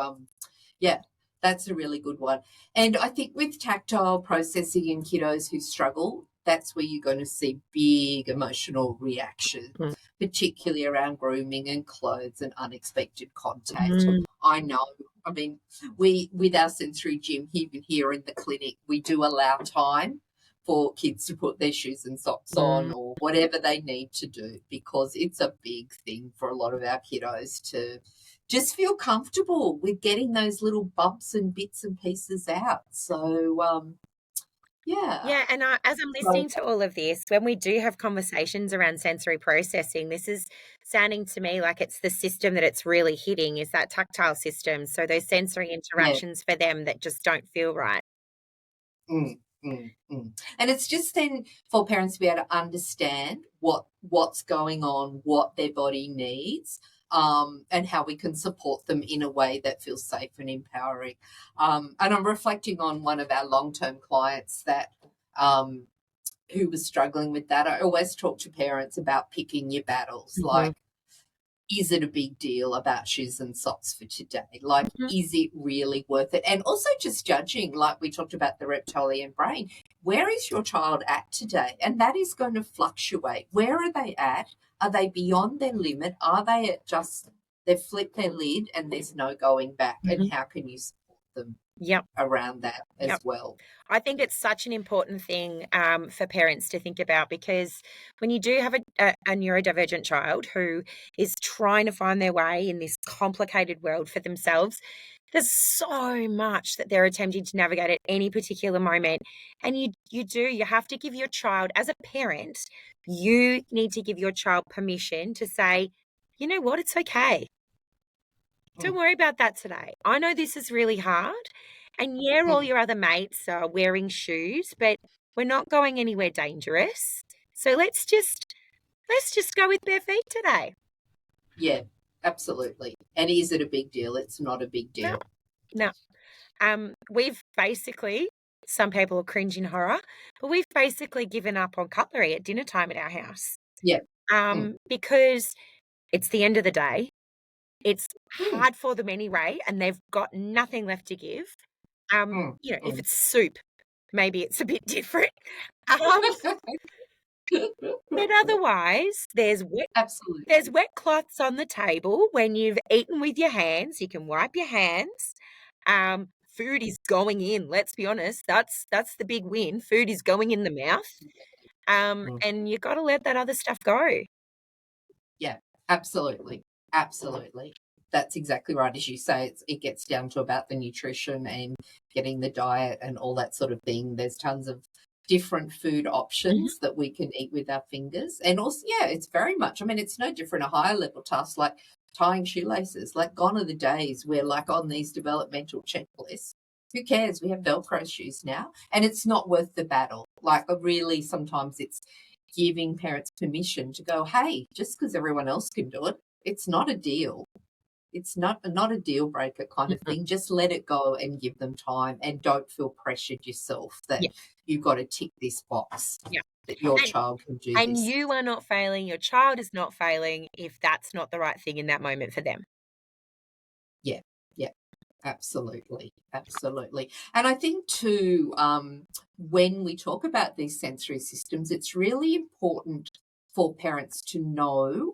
that's a really good one. And I think with tactile processing in kiddos who struggle, that's where you're going to see big emotional reaction, particularly around grooming and clothes and unexpected contact. I know. I mean, with our sensory gym, even here in the clinic, we do allow time for kids to put their shoes and socks on or whatever they need to do, because it's a big thing for a lot of our kiddos to just feel comfortable with getting those little bumps and bits and pieces out. So, Yeah, and as I'm listening to all of this, when we do have conversations around sensory processing, this is sounding to me like it's the system that it's really hitting, is that tactile system. So those sensory interactions for them that just don't feel right. And it's just then for parents to be able to understand what's going on, what their body needs, and how we can support them in a way that feels safe and empowering. And I'm reflecting on one of our long-term clients that who was struggling with that. I always talk to parents about picking your battles, like, is it a big deal about shoes and socks for today? Like, is it really worth it? And also just judging, like we talked about the reptilian brain, where is your child at today? And that is going to fluctuate. Where are they at? Are they beyond their limit? Are they at just, they've flipped their lid and there's no going back? And how can you support them around that as well? I think it's such an important thing for parents to think about, because when you do have a neurodivergent child who is trying to find their way in this complicated world for themselves, there's so much that they're attempting to navigate at any particular moment. And you have to give your child, as a parent, you need to give your child permission to say, you know what, it's okay. Don't worry about that today. I know this is really hard. And all your other mates are wearing shoes, but we're not going anywhere dangerous. So let's just go with bare feet today. Yeah, absolutely. And is it a big deal? It's not a big deal. No. We've basically, some people are cringe in horror, but we've basically given up on cutlery at dinner time at our house. Yeah. because it's the end of the day. It's Mm, hard for them anyway, and they've got nothing left to give. mm, If mm. it's soup, maybe it's a bit different. Um, but otherwise, there's Absolutely. wet cloths on the table when you've eaten with your hands. You can wipe your hands. Food is going in. Let's be honest. That's the big win. Food is going in the mouth. Mm. And you got to let that other stuff go. Yeah, absolutely. Absolutely. That's exactly right. As you say, it gets down to about the nutrition and getting the diet and all that sort of thing. There's tons of different food Mhm. options that we can eat with our fingers. And also, yeah, it's very much, I mean, it's no different, a higher level task like tying shoelaces. Like, gone are the days where, like, on these developmental checklists, who cares? We have Velcro shoes now, and it's not worth the battle. Like, really, sometimes it's giving parents permission to go, hey, just because everyone else can do it, it's not a deal. It's not a deal breaker kind of Mhm. thing. Just let it go and give them time, and don't feel pressured yourself that Yeah, you've got to tick this box, yeah. that your And child can do and this. you are not failing, your child is not failing if that's not the right thing in that moment for them. Yeah, yeah, absolutely, absolutely. And I think too, when we talk about these sensory systems, it's really important for parents to know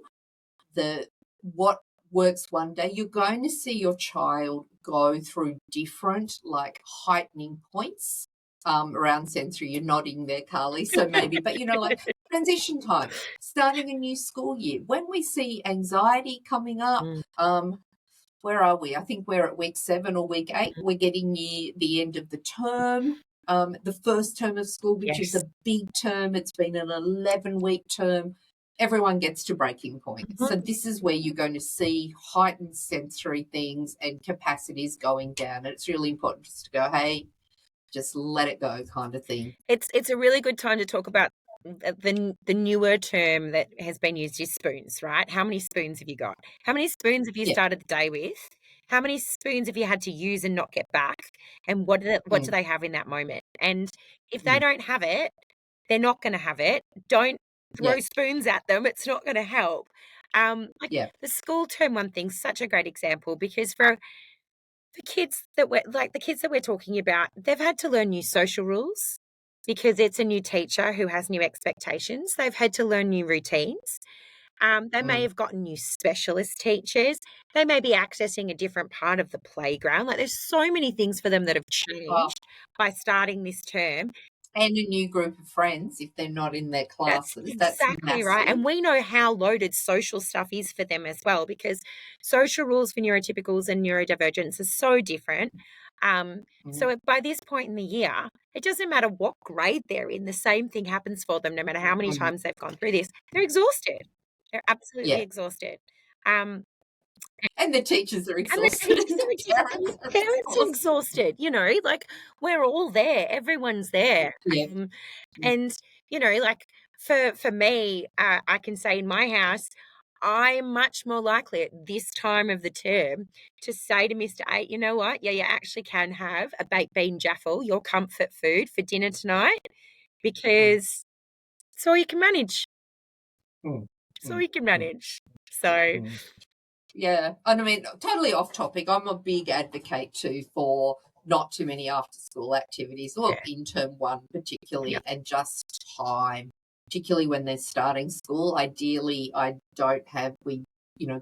the what works one day. You're going to see your child go through different, like, heightening points around sensory. You're nodding there, Carly, so maybe, but like transition time, starting a new school year, when we see anxiety coming up. Mm, Where are we? I think we're at week 7 or week 8. mhm. We're getting near the end of the term. The first term of school, which is Yes. a big term, it's been an 11-week term. Everyone gets to breaking point. So Mhm. this is where you're going to see heightened sensory things and capacities going down. And it's really important just to go, hey, just let it go, kind of thing. It's a really good time to talk about the newer term that has been used is spoons, right? How many spoons have you got? How many spoons have you Yeah. started the day with? How many spoons have you had to use and not get back? And what do Mm, they have in that moment? And if they mm, don't have it, they're not going to have it. Don't yeah. throw spoons at them. It's not going to help. Like Yeah. the school term one thing's such a great example because for the kids that we're talking about, they've had to learn new social rules because it's a new teacher who has new expectations. They've had to learn new routines. They may Mm. have gotten new specialist teachers. They may be accessing a different part of the playground. Like there's so many things for them that have Oh, changed by starting this term. and a new group of friends if they're not in their That's classes. That's exactly right. massive. And we know how loaded social stuff is for them as well, because social rules for neurotypicals and neurodivergents are so different. Mm, By this point in the year, it doesn't matter what grade they're in, the same thing happens for them, no matter how many mm. times they've gone through this. They're exhausted. They're absolutely Yeah. exhausted. Um, And the teachers are and the exhausted teachers and are the and parents the are parents are exhausted. exhausted, like we're all there, everyone's there. Yeah. Mm, And like for me, I can say in my house, I'm much more likely at this time of the term to say to Mr. 8, you know what? Yeah, you actually can have a baked bean jaffle, your comfort food for dinner tonight, mm, because it's all you can manage. mm, It's all mm, you can mm, manage. So mm. Yeah. And I mean, totally off topic. I'm a big advocate too for not too many after school activities. Look, yeah, in term 1 yeah, particularly, and just time, particularly when they're starting school. Ideally, I don't have, we,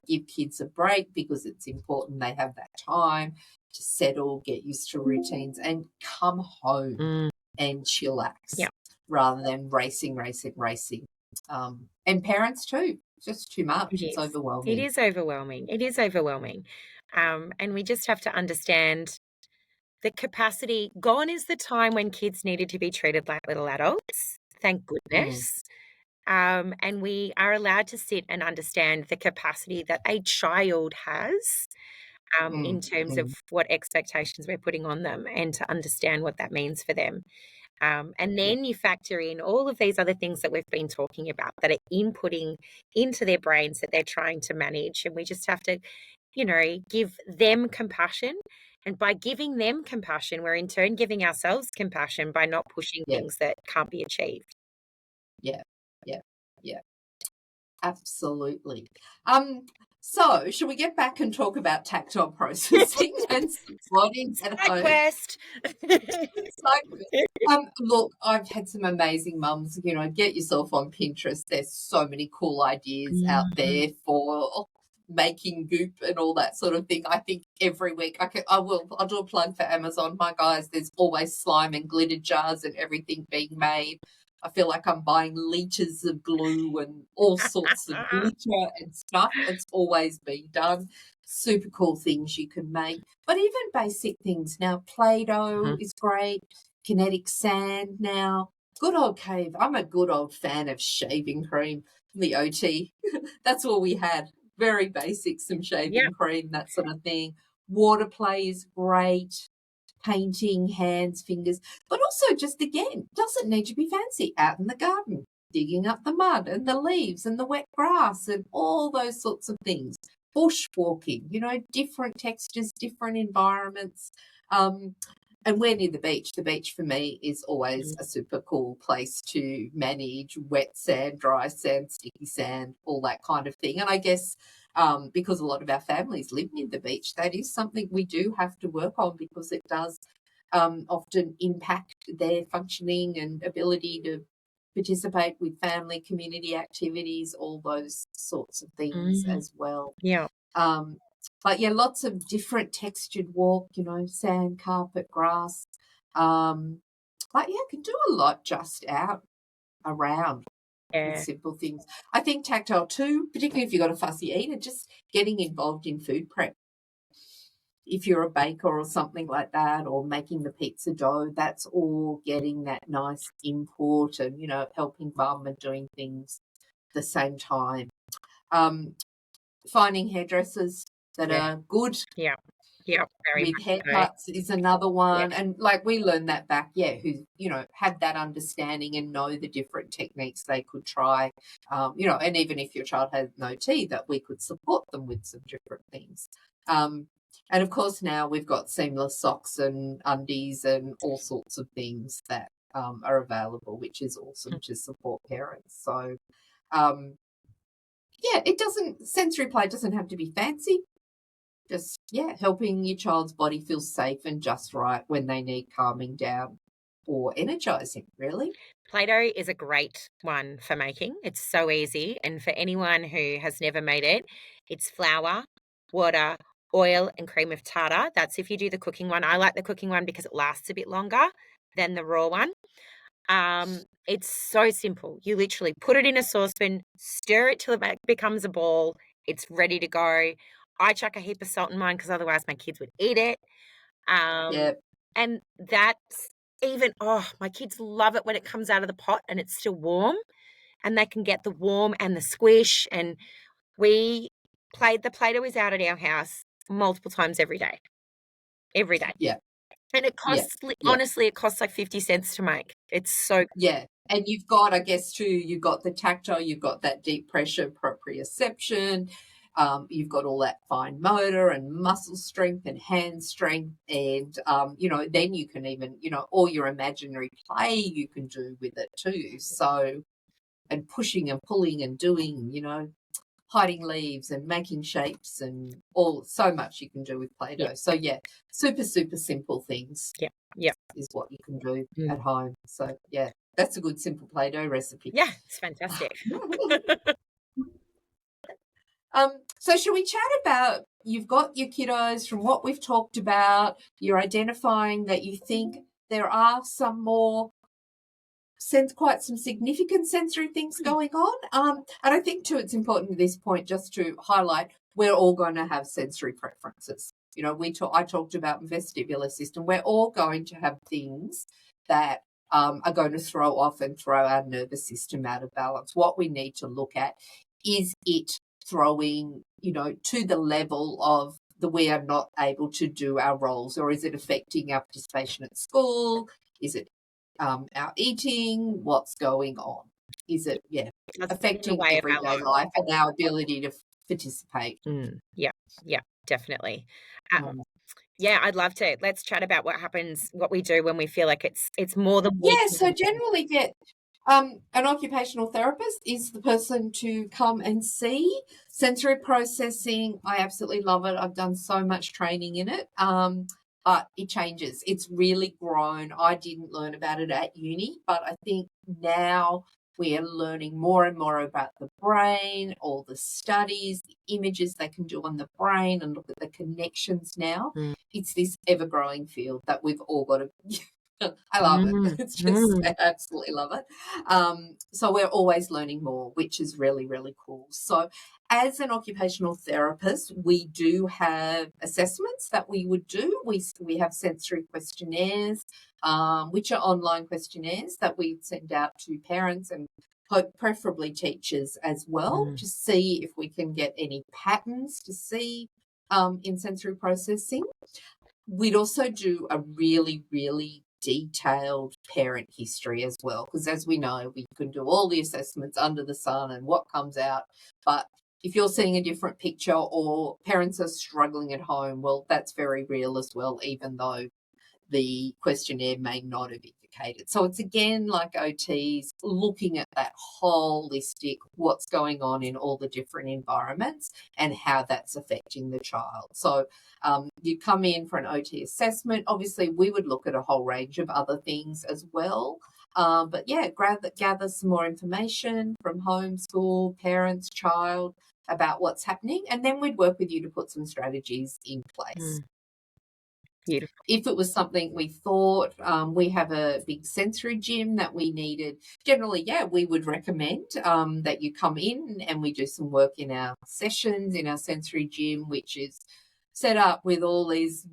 give kids a break because it's important they have that time to settle, get used to routines, and come home mm, and chillax yeah. rather than racing, racing, racing. And parents too. It's just too It much. It's is. It overwhelming. is overwhelming. It is overwhelming. And we just have to understand the capacity. Gone is the time when kids needed to be treated like little adults. Thank Mm, goodness. And we are allowed to sit and understand the capacity that a child has in mm, terms of mm. what expectations we're putting on them and to understand what that means for them. And Yeah, then you factor in all of these other things that we've been talking about that are inputting into their brains that they're trying to manage. And we just have to, give them compassion. And by giving them compassion, we're in turn giving ourselves compassion by not pushing yeah, things that can't be achieved. yeah, yeah, yeah. Absolutely. So should we get back and talk about tactile processing and bodies at Side home? quest. Look, I've had some amazing mums. Get yourself on Pinterest. There's so many cool ideas out there for making goop and all that sort of thing. I think every week I'll do a plug for Amazon. My guys, there's always slime and glitter jars and everything being made. I feel like I'm buying liters of glue and all sorts of glitter and stuff. It's always been done. Super cool things you can make. But even basic things now, Play-Doh is great, kinetic sand now, good old cave. I'm a good old fan of shaving cream, the OT. That's all we had. Very basic, some shaving cream, that sort of thing. Water play is great. Painting, hands, fingers, but also just, again, doesn't need to be fancy. Out in the garden, digging up the mud and the leaves and the wet grass and all those sorts of things. Bushwalking, different textures, different environments. And we're near the beach. The beach for me is always a super cool place to manage wet sand, dry sand, sticky sand, all that kind of thing. And I guess because a lot of our families live near the beach, that is something we do have to work on, because it does often impact their functioning and ability to participate with family, community activities, all those sorts of things as well. Yeah. But yeah, lots of different textured walk, sand, carpet, grass. But yeah, can do a lot just out around with simple things. I think tactile too, particularly if you've got a fussy eater, just getting involved in food prep. If you're a baker or something like that, or making the pizza dough, that's all getting that nice input and, helping mum and doing things at the same time. Finding hairdressers that are good. Yeah. Yeah. Very With much haircuts is another one. Yeah. And we learned that back, who, had that understanding and know the different techniques they could try, and even if your child has no teeth, that we could support them with some different things. And of course now we've got seamless socks and undies and all sorts of things that are available, which is awesome to support parents. So, sensory play doesn't have to be fancy. Just, helping your child's body feel safe and just right when they need calming down or energizing, really. Play-Doh is a great one for making. It's so easy. And for anyone who has never made it, it's flour, water, oil, and cream of tartar. That's if you do the cooking one. I like the cooking one because it lasts a bit longer than the raw one. It's so simple. You literally put it in a saucepan, stir it till it becomes a ball. It's ready to go. I chuck a heap of salt in mine because otherwise my kids would eat it. And that's even, my kids love it when it comes out of the pot and it's still warm, and they can get the warm and the squish. And the Play-Doh is out at our house multiple times every day. Every day. Yeah. And it costs, honestly, it costs like 50 cents to make. It's so good. Yeah. And you've got, I guess, too, you've got the tactile, you've got that deep pressure proprioception, you've got all that fine motor and muscle strength and hand strength. And, then you can even, all your imaginary play you can do with it too. So, and pushing and pulling and doing, hiding leaves and making shapes and so much you can do with Play-Doh. Yeah. So, super, super simple things. Yeah. Is what you can do at home. So, that's a good simple Play-Doh recipe. Yeah, it's fantastic. So should we chat about, you've got your kiddos, from what we've talked about, you're identifying that you think there are some more quite some significant sensory things going on. And I think too, it's important at this point just to highlight we're all going to have sensory preferences. I talked about vestibular system. We're all going to have things that are going to throw off and throw our nervous system out of balance. What we need to look at is it throwing, to the level of we are not able to do our roles, or is it affecting our participation at school? Is it our eating? What's going on? Is it, affecting everyday life and our ability to participate? Yeah, definitely. I'd love to. Let's chat about what we do when we feel like it's more than so generally An occupational therapist is the person to come and see. Sensory processing, I absolutely love it. I've done so much training in it, but it changes. It's really grown. I didn't learn about it at uni, but I think now we are learning more and more about the brain, all the studies, the images they can do on the brain, and look at the connections now. It's this ever-growing field that we've all got to I love it. It's just, I absolutely love it. So we're always learning more, which is really, really cool. So as an occupational therapist, we do have assessments that we would do. We have sensory questionnaires, which are online questionnaires that we send out to parents and preferably teachers as well, to see if we can get any patterns to see in sensory processing. We'd also do a really, really detailed parent history as well, because as we know, we can do all the assessments under the sun and what comes out, but if you're seeing a different picture or parents are struggling at home, well, that's very real as well, even though the questionnaire may not have indicated. So it's again like OTs, looking at that holistic, what's going on in all the different environments and how that's affecting the child. So you come in for an OT assessment. Obviously, we would look at a whole range of other things as well. But yeah, gather some more information from home, school, parents, child about what's happening, and then we'd work with you to put some strategies in place. Beautiful. If it was something we thought, we have a big sensory gym that we needed, generally, we would recommend that you come in and we do some work in our sessions in our sensory gym, which is set up with all these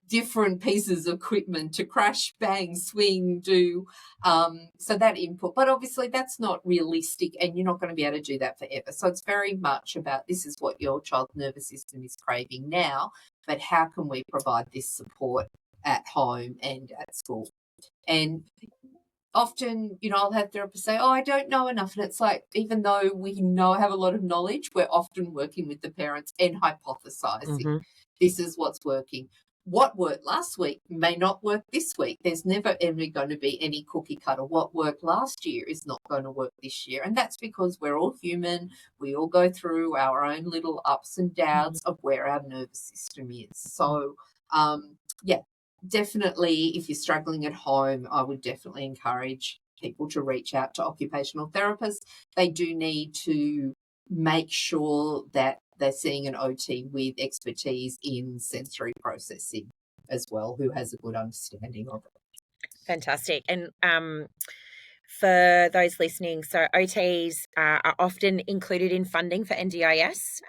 different pieces of equipment to crash, bang, swing, do. So that input, but obviously that's not realistic and you're not going to be able to do that forever. So it's very much about this is what your child's nervous system is craving now, but how can we provide this support at home and at school? And often, I'll have therapists say, I don't know enough. And it's like, even though we have a lot of knowledge, we're often working with the parents and hypothesizing. This is what's working. What worked last week may not work this week. There's never ever going to be any cookie cutter. What worked last year is not going to work this year. And that's because we're all human. We all go through our own little ups and downs of where our nervous system is. So, definitely, if you're struggling at home, I would definitely encourage people to reach out to occupational therapists. They do need to make sure that they're seeing an OT with expertise in sensory processing as well, who has a good understanding of it. Fantastic. And for those listening, so OTs are often included in funding for NDIS.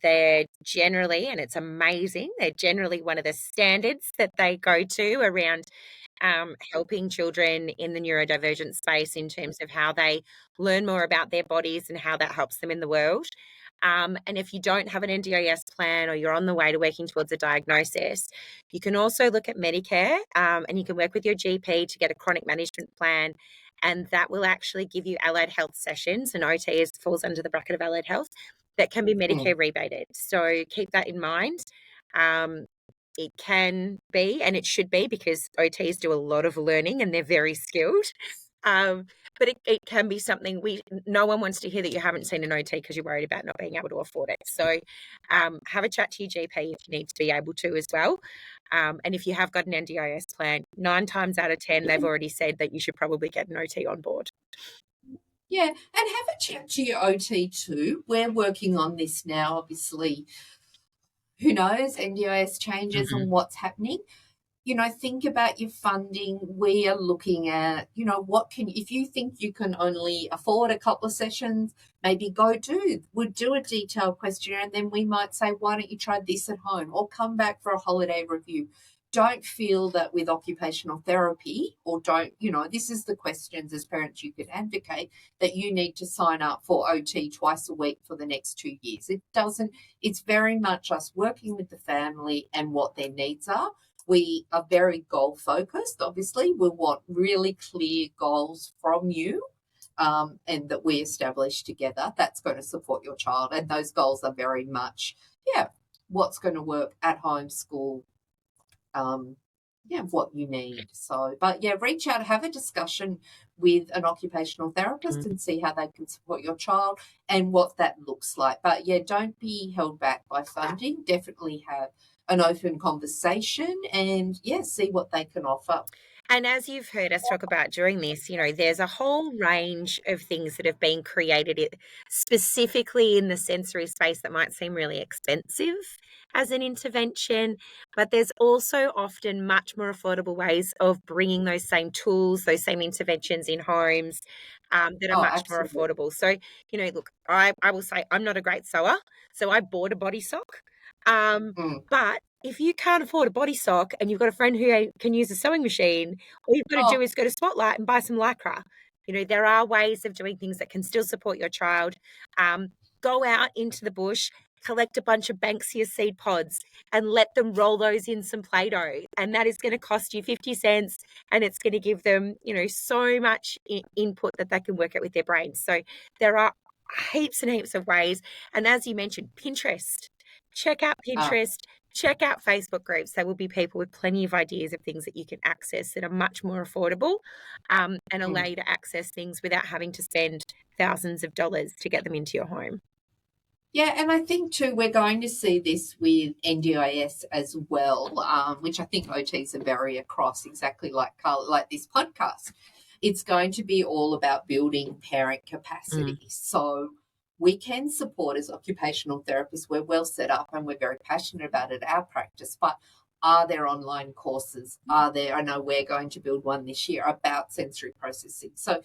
They're generally, and it's amazing, they're generally one of the standards that they go to around helping children in the neurodivergent space in terms of how they learn more about their bodies and how that helps them in the world. And if you don't have an NDIS plan or you're on the way to working towards a diagnosis, you can also look at Medicare and you can work with your GP to get a chronic management plan. And that will actually give you allied health sessions, and OT falls under the bracket of allied health, that can be Medicare rebated. So keep that in mind. It can be, and it should be, because OTs do a lot of learning and they're very skilled. But it can be something no one wants to hear that you haven't seen an OT because you're worried about not being able to afford it. So have a chat to your GP if you need to be able to as well. And if you have got an NDIS plan, 9 times out of 10, they've already said that you should probably get an OT on board. Yeah, and have a chat to your OT too. We're working on this now, obviously. Who knows, NDIS changes and what's happening. Think about your funding. We are looking at, if you think you can only afford a couple of sessions, maybe we'll do a detailed questionnaire, and then we might say, why don't you try this at home or come back for a holiday review. Don't feel that with occupational therapy, or this is the questions as parents you could advocate, that you need to sign up for OT twice a week for the next 2 years. It doesn't. It's very much us working with the family and what their needs are. We are very goal focused. Obviously, we want really clear goals from you and that we establish together. That's going to support your child. And those goals are very much, what's going to work at home, school, what you need. So, but yeah, reach out, have a discussion with an occupational therapist and see how they can support your child and what that looks like. But yeah, don't be held back by funding. Definitely have an open conversation and see what they can offer. And as you've heard us talk about during this, there's a whole range of things that have been created specifically in the sensory space that might seem really expensive as an intervention, but there's also often much more affordable ways of bringing those same tools, those same interventions in homes that are Oh, much more absolutely. affordable. So, look, I will say I'm not a great sewer, so I bought a body sock. But if you can't afford a body sock and you've got a friend who can use a sewing machine, all you've got to do is go to Spotlight and buy some Lycra. There are ways of doing things that can still support your child. Go out into the bush, collect a bunch of Banksia seed pods and let them roll those in some Play-Doh. And that is going to cost you 50 cents and it's going to give them, so much input that they can work out with their brains. So there are heaps and heaps of ways. And as you mentioned, Pinterest. Check out Pinterest, check out Facebook groups. There will be people with plenty of ideas of things that you can access that are much more affordable and allow you to access things without having to spend thousands of dollars to get them into your home. Yeah, and I think too we're going to see this with NDIS as well, which I think OTs are very across, exactly like this podcast. It's going to be all about building parent capacity. So we can support as occupational therapists. We're well set up and we're very passionate about it, our practice, but are there online courses? I know we're going to build one this year about sensory processing. So,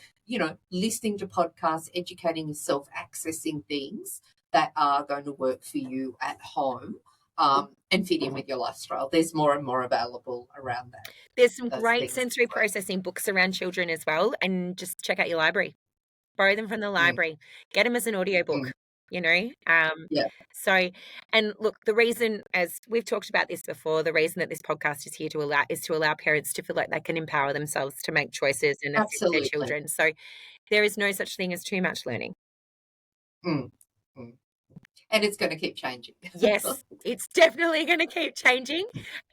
listening to podcasts, educating yourself, accessing things that are going to work for you at home and fit in with your lifestyle. There's more and more available around that. There's some great sensory processing books around children as well, and just check out your library. Borrow them from the library. Get them as an audiobook. So, and look, the reason, as we've talked about this before, the reason that this podcast is here to allow parents to feel like they can empower themselves to make choices and assist their children. So there is no such thing as too much learning. And it's going to keep changing. Yes, it's definitely going to keep changing.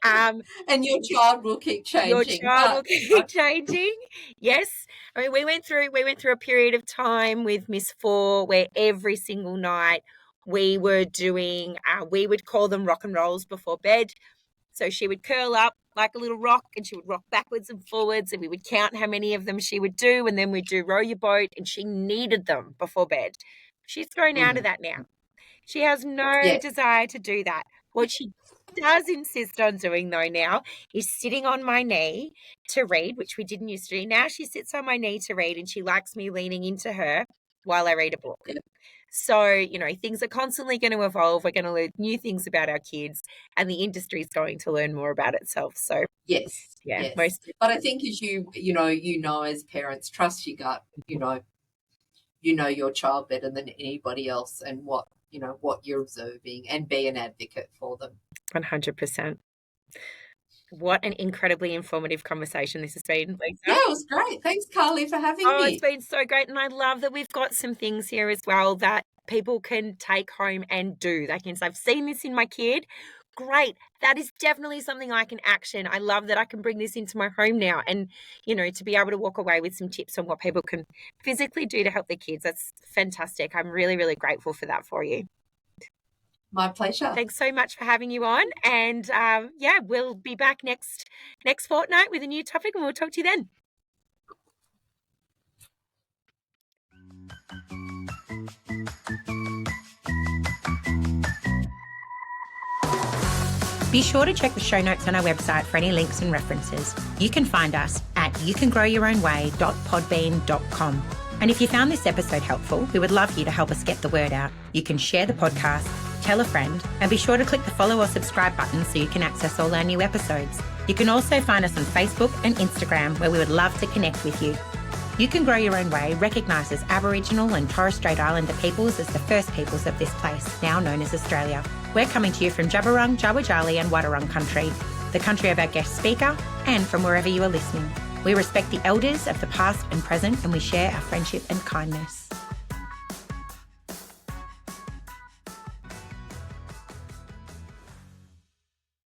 And your child will keep changing. Your child will keep changing. Yes. I mean, we went through a period of time with Miss 4 where every single night we would call them rock and rolls before bed. So she would curl up like a little rock and she would rock backwards and forwards and we would count how many of them she would do, and then we'd do row your boat, and she needed them before bed. She's thrown out of that now. She has no desire to do that. What she does insist on doing, though, now is sitting on my knee to read, which we didn't used to do. Now she sits on my knee to read and she likes me leaning into her while I read a book. So, things are constantly going to evolve. We're going to learn new things about our kids and the industry is going to learn more about itself. So, yes. But I think as as parents, trust your gut, you know your child better than anybody else and what you're observing, and be an advocate for them. 100%. What an incredibly informative conversation this has been, Lisa. Yeah, it was great. Thanks, Carly, for having me. Oh, it's been so great. And I love that we've got some things here as well that people can take home and do. They can say, I've seen this in my kid. Great. That is definitely something I can action. I love that I can bring this into my home now. And, to be able to walk away with some tips on what people can physically do to help their kids. That's fantastic. I'm really, really grateful for that for you. My pleasure. Thanks so much for having you on. And we'll be back next fortnight with a new topic, and we'll talk to you then. Be sure to check the show notes on our website for any links and references. You can find us at youcangrowyourownway.podbean.com. And if you found this episode helpful, we would love you to help us get the word out. You can share the podcast, tell a friend, and be sure to click the follow or subscribe button so you can access all our new episodes. You can also find us on Facebook and Instagram, where we would love to connect with you. You Can Grow Your Own Way recognises Aboriginal and Torres Strait Islander peoples as the first peoples of this place, now known as Australia. We're coming to you from Jabberung, Jawajali and Wadawurrung country, the country of our guest speaker, and from wherever you are listening. We respect the elders of the past and present, and we share our friendship and kindness.